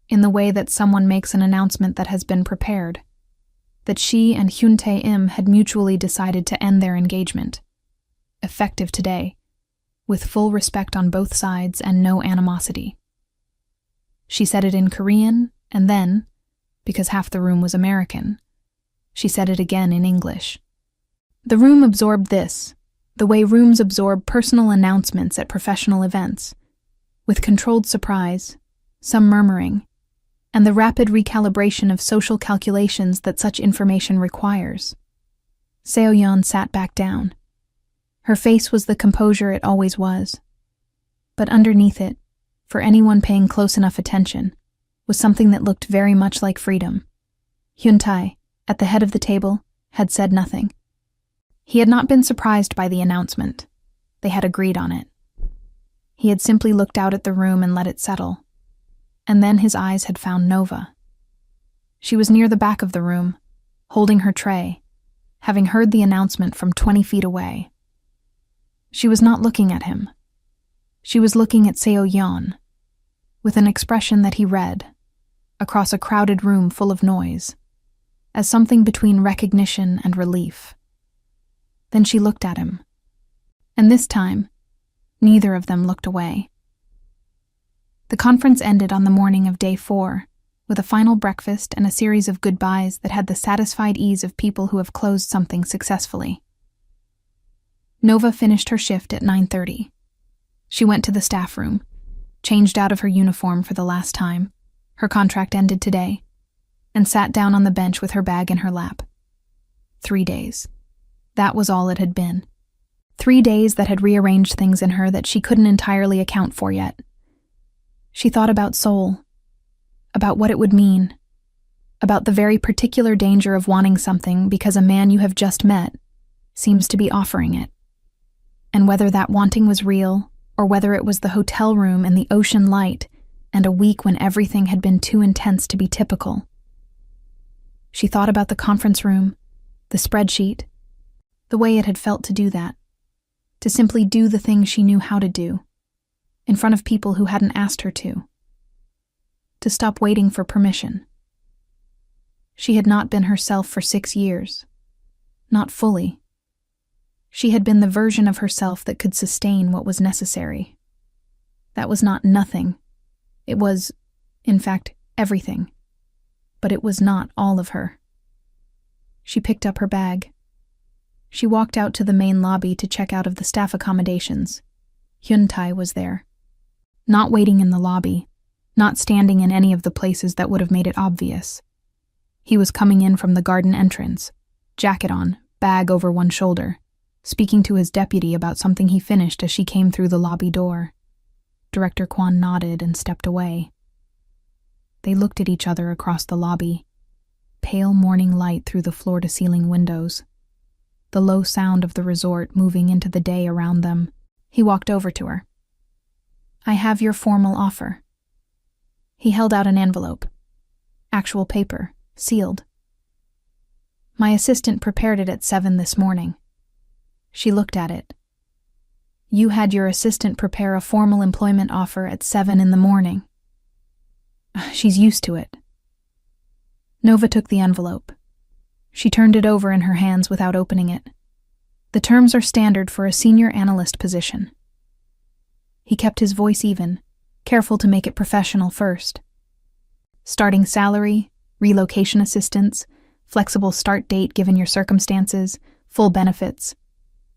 in the way that someone makes an announcement that has been prepared, that she and Hyun Tae-im had mutually decided to end their engagement, effective today, with full respect on both sides and no animosity. She said it in Korean, and then, because half the room was American, she said it again in English. The room absorbed this, the way rooms absorb personal announcements at professional events, with controlled surprise, some murmuring, and the rapid recalibration of social calculations that such information requires. Seo-yeon sat back down. Her face was the composure it always was. But underneath it, for anyone paying close enough attention, was something that looked very much like freedom. Hyun Tae, at the head of the table, had said nothing. He had not been surprised by the announcement. They had agreed on it. He had simply looked out at the room and let it settle. And then his eyes had found Nova. She was near the back of the room, holding her tray, having heard the announcement from 20 feet away. She was not looking at him. She was looking at Seo-yeon, with an expression that he read, across a crowded room full of noise, as something between recognition and relief. Then she looked at him. And this time, neither of them looked away. The conference ended on the morning of day 4, with a final breakfast and a series of goodbyes that had the satisfied ease of people who have closed something successfully. Nova finished her shift at 9:30. She went to the staff room, changed out of her uniform for the last time, her contract ended today, and sat down on the bench with her bag in her lap. 3 days. That was all it had been. 3 days that had rearranged things in her that she couldn't entirely account for yet. She thought about Seoul, about what it would mean, about the very particular danger of wanting something because a man you have just met seems to be offering it, and whether that wanting was real or whether it was the hotel room and the ocean light and a week when everything had been too intense to be typical. She thought about the conference room, the spreadsheet, the way it had felt to do that, to simply do the thing she knew how to do, in front of people who hadn't asked her to stop waiting for permission. She had not been herself for 6 years, not fully. She had been the version of herself that could sustain what was necessary. That was not nothing. It was, in fact, everything. But it was not all of her. She picked up her bag. She walked out to the main lobby to check out of the staff accommodations. Hyun Tae was there. Not waiting in the lobby, not standing in any of the places that would have made it obvious. He was coming in from the garden entrance, jacket on, bag over one shoulder, speaking to his deputy about something he finished as she came through the lobby door. Director Kwon nodded and stepped away. They looked at each other across the lobby, pale morning light through the floor-to-ceiling windows, the low sound of the resort moving into the day around them. He walked over to her. "I have your formal offer." He held out an envelope. Actual paper, sealed. "My assistant prepared it at 7 this morning." She looked at it. "You had your assistant prepare a formal employment offer at 7 in the morning." "She's used to it," Nova took the envelope. She turned it over in her hands without opening it. The terms are standard for a senior analyst position. He kept his voice even, careful to make it professional first. Starting salary, relocation assistance, flexible start date given your circumstances, full benefits.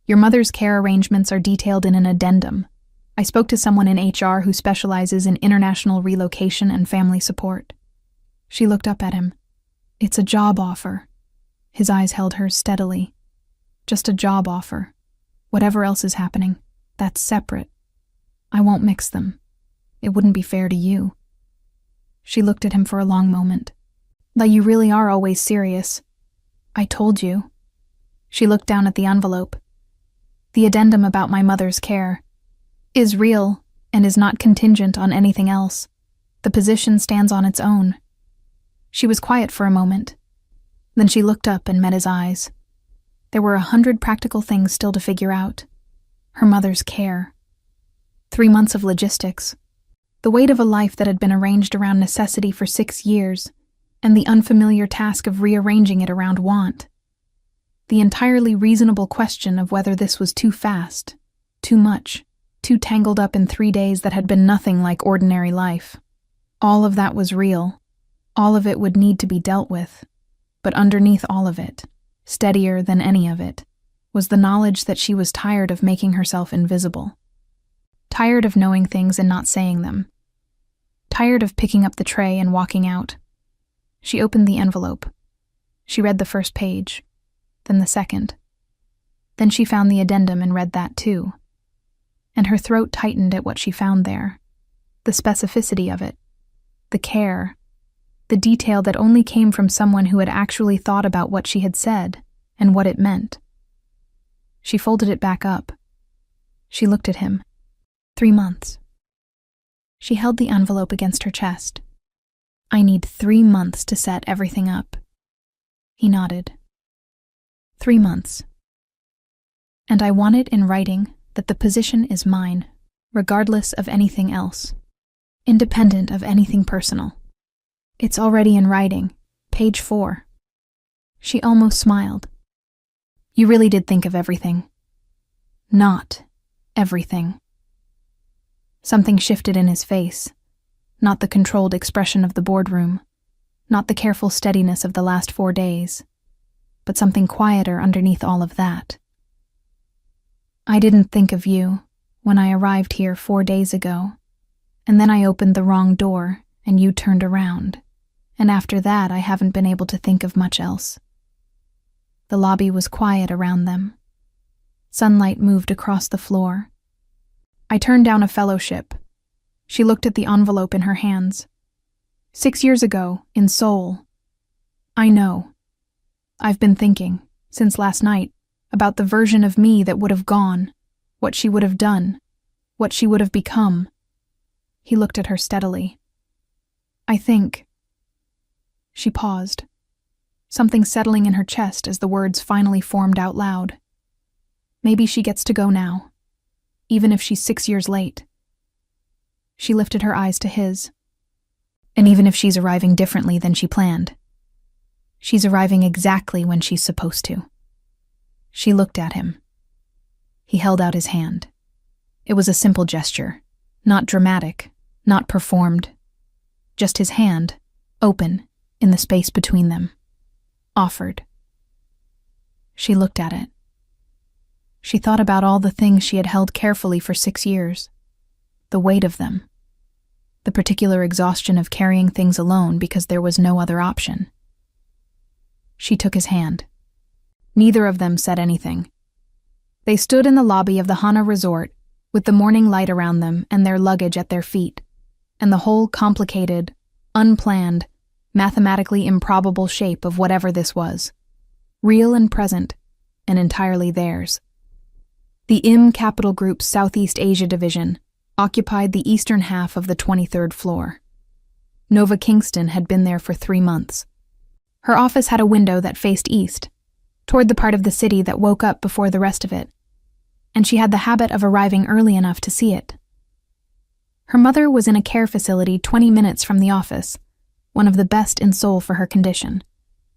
Your mother's care arrangements are detailed in an addendum. I spoke to someone in HR who specializes in international relocation and family support. She looked up at him. It's a job offer. His eyes held hers steadily. Just a job offer. Whatever else is happening, that's separate. I won't mix them. It wouldn't be fair to you. She looked at him for a long moment. That you really are always serious. I told you. She looked down at the envelope. The addendum about my mother's care is real and is not contingent on anything else. The position stands on its own. She was quiet for a moment. Then she looked up and met his eyes. There were 100 practical things still to figure out. Her mother's care. 3 months of logistics. The weight of a life that had been arranged around necessity for 6 years, and the unfamiliar task of rearranging it around want. The entirely reasonable question of whether this was too fast, too much, too tangled up in 3 days that had been nothing like ordinary life. All of that was real. All of it would need to be dealt with. But underneath all of it, steadier than any of it, was the knowledge that she was tired of making herself invisible. Tired of knowing things and not saying them. Tired of picking up the tray and walking out. She opened the envelope. She read the first page, then the second. Then she found the addendum and read that too. And her throat tightened at what she found there. The specificity of it. The care. The detail that only came from someone who had actually thought about what she had said and what it meant. She folded it back up. She looked at him. 3 months. She held the envelope against her chest. I need 3 months to set everything up. He nodded. 3 months. And I want it in writing that the position is mine, regardless of anything else, independent of anything personal. It's already in writing, page 4. She almost smiled. You really did think of everything. Not everything. Something shifted in his face. Not the controlled expression of the boardroom, not the careful steadiness of the last 4 days, but something quieter underneath all of that. I didn't think of you when I arrived here 4 days ago, and then I opened the wrong door and you turned around, and after that I haven't been able to think of much else. The lobby was quiet around them. Sunlight moved across the floor. I turned down a fellowship. She looked at the envelope in her hands. 6 years ago, in Seoul. I know. I've been thinking, since last night, about the version of me that would have gone, what she would have done, what she would have become. He looked at her steadily. I think. She paused, something settling in her chest as the words finally formed out loud. Maybe she gets to go now, even if she's 6 years late. She lifted her eyes to his. And even if she's arriving differently than she planned, she's arriving exactly when she's supposed to. She looked at him. He held out his hand. It was a simple gesture, not dramatic, not performed. Just his hand, open, in the space between them. Offered. She looked at it. She thought about all the things she had held carefully for 6 years. The weight of them. The particular exhaustion of carrying things alone because there was no other option. She took his hand. Neither of them said anything. They stood in the lobby of the Hana Resort, with the morning light around them and their luggage at their feet, and the whole complicated, unplanned, mathematically improbable shape of whatever this was. Real and present, and entirely theirs. The IM Capital Group's Southeast Asia division occupied the eastern half of the 23rd floor. Nova Kingston had been there for 3 months. Her office had a window that faced east, toward the part of the city that woke up before the rest of it, and she had the habit of arriving early enough to see it. Her mother was in a care facility 20 minutes from the office, one of the best in Seoul for her condition,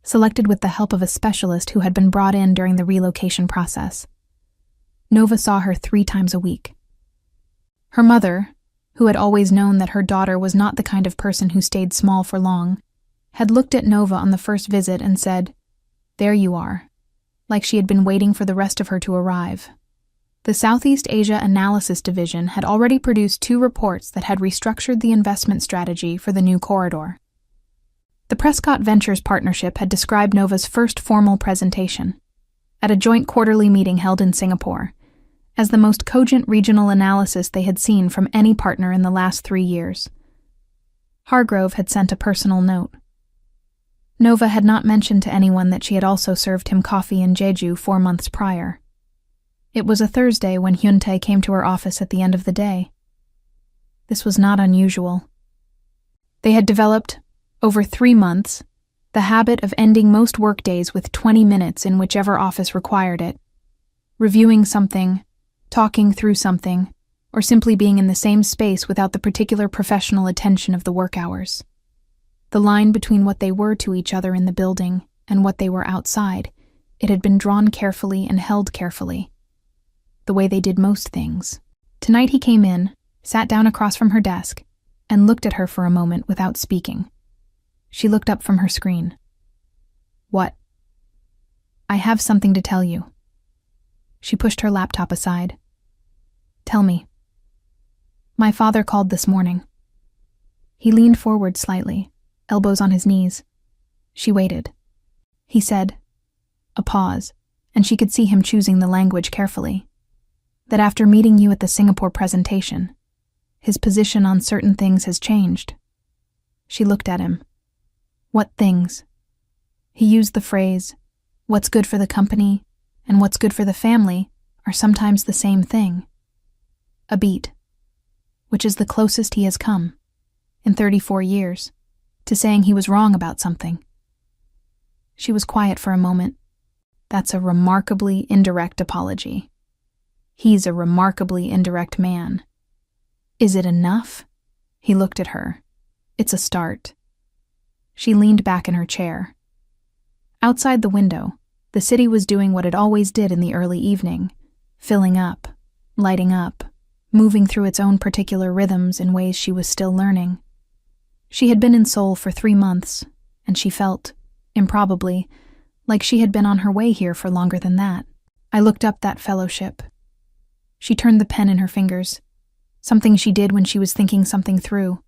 selected with the help of a specialist who had been brought in during the relocation process. Nova saw her 3 times a week. Her mother, who had always known that her daughter was not the kind of person who stayed small for long, had looked at Nova on the first visit and said, "There you are," like she had been waiting for the rest of her to arrive. The Southeast Asia Analysis Division had already produced 2 reports that had restructured the investment strategy for the new corridor. The Prescott Ventures partnership had described Nova's first formal presentation, at a joint quarterly meeting held in Singapore, as the most cogent regional analysis they had seen from any partner in the last 3 years. Hargrove had sent a personal note. Nova had not mentioned to anyone that she had also served him coffee in Jeju 4 months prior. It was a Thursday when Hyun-tae came to her office at the end of the day. This was not unusual. They had developed, over 3 months, the habit of ending most workdays with 20 minutes in whichever office required it, reviewing something, talking through something, or simply being in the same space without the particular professional attention of the work hours. The line between what they were to each other in the building and what they were outside, it had been drawn carefully and held carefully, the way they did most things. Tonight he came in, sat down across from her desk, and looked at her for a moment without speaking. She looked up from her screen. "What?" "I have something to tell you." She pushed her laptop aside. "Tell me." "My father called this morning." He leaned forward slightly, elbows on his knees. She waited. He said, a pause, and she could see him choosing the language carefully, that after meeting you at the Singapore presentation, his position on certain things has changed. She looked at him. "What things?" He used the phrase, "What's good for the company and what's good for the family are sometimes the same thing." A beat, which is the closest he has come, in 34 years, to saying he was wrong about something. She was quiet for a moment. That's a remarkably indirect apology. He's a remarkably indirect man. Is it enough? He looked at her. It's a start. She leaned back in her chair. Outside the window, the city was doing what it always did in the early evening, filling up, lighting up, moving through its own particular rhythms in ways she was still learning. She had been in Seoul for 3 months, and she felt, improbably, like she had been on her way here for longer than that. I looked up that fellowship. She turned the pen in her fingers, something she did when she was thinking something through.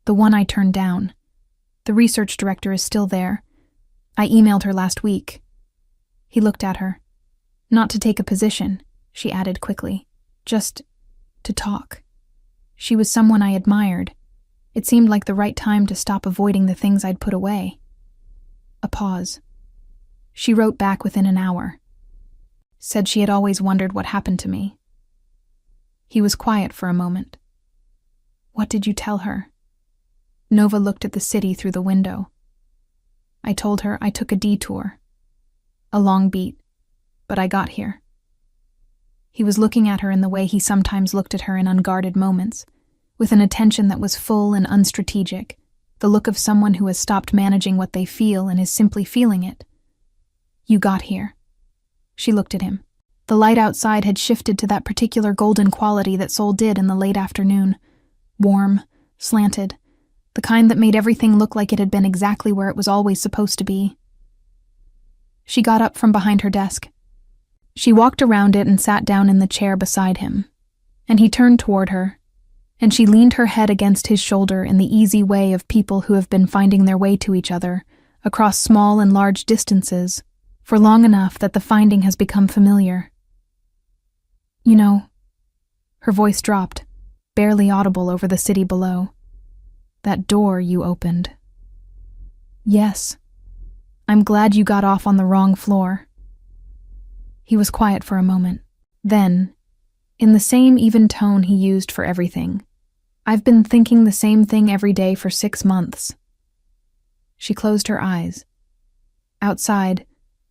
The one I turned down. The research director is still there. I emailed her last week. He looked at her. Not to take a position, she added quickly. Just to talk. She was someone I admired. It seemed like the right time to stop avoiding the things I'd put away. A pause. She wrote back within an hour. Said she had always wondered what happened to me. He was quiet for a moment. What did you tell her? Nova looked at the city through the window. I told her I took a detour. A long beat, but I got here. He was looking at her in the way he sometimes looked at her in unguarded moments, with an attention that was full and unstrategic, the look of someone who has stopped managing what they feel and is simply feeling it. You got here. She looked at him. The light outside had shifted to that particular golden quality that Seoul did in the late afternoon. Warm, slanted, the kind that made everything look like it had been exactly where it was always supposed to be. She got up from behind her desk. She walked around it and sat down in the chair beside him, and he turned toward her, and she leaned her head against his shoulder in the easy way of people who have been finding their way to each other, across small and large distances, for long enough that the finding has become familiar. You know, her voice dropped, barely audible over the city below. That door you opened. Yes. I'm glad you got off on the wrong floor. He was quiet for a moment. Then, in the same even tone he used for everything, I've been thinking the same thing every day for 6 months. She closed her eyes. Outside,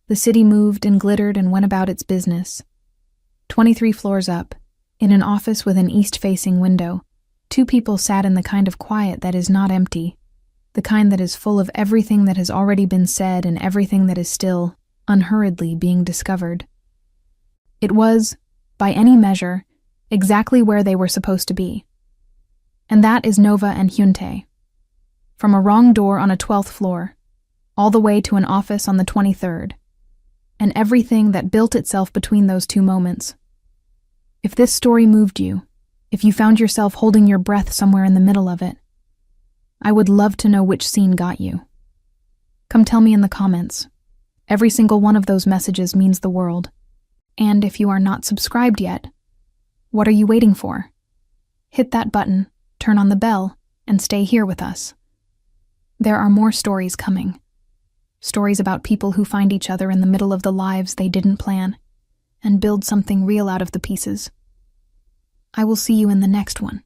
the city moved and glittered and went about its business. 23 floors up, in an office with an east-facing window, 2 people sat in the kind of quiet that is not empty, the kind that is full of everything that has already been said and everything that is still, unhurriedly, being discovered. It was, by any measure, exactly where they were supposed to be. And that is Nova and Hyuntae. From a wrong door on a 12th floor, all the way to an office on the 23rd, and everything that built itself between those two moments. If this story moved you, if you found yourself holding your breath somewhere in the middle of it, I would love to know which scene got you. Come tell me in the comments. Every single one of those messages means the world. And if you are not subscribed yet, what are you waiting for? Hit that button, turn on the bell, and stay here with us. There are more stories coming. Stories about people who find each other in the middle of the lives they didn't plan, and build something real out of the pieces. I will see you in the next one.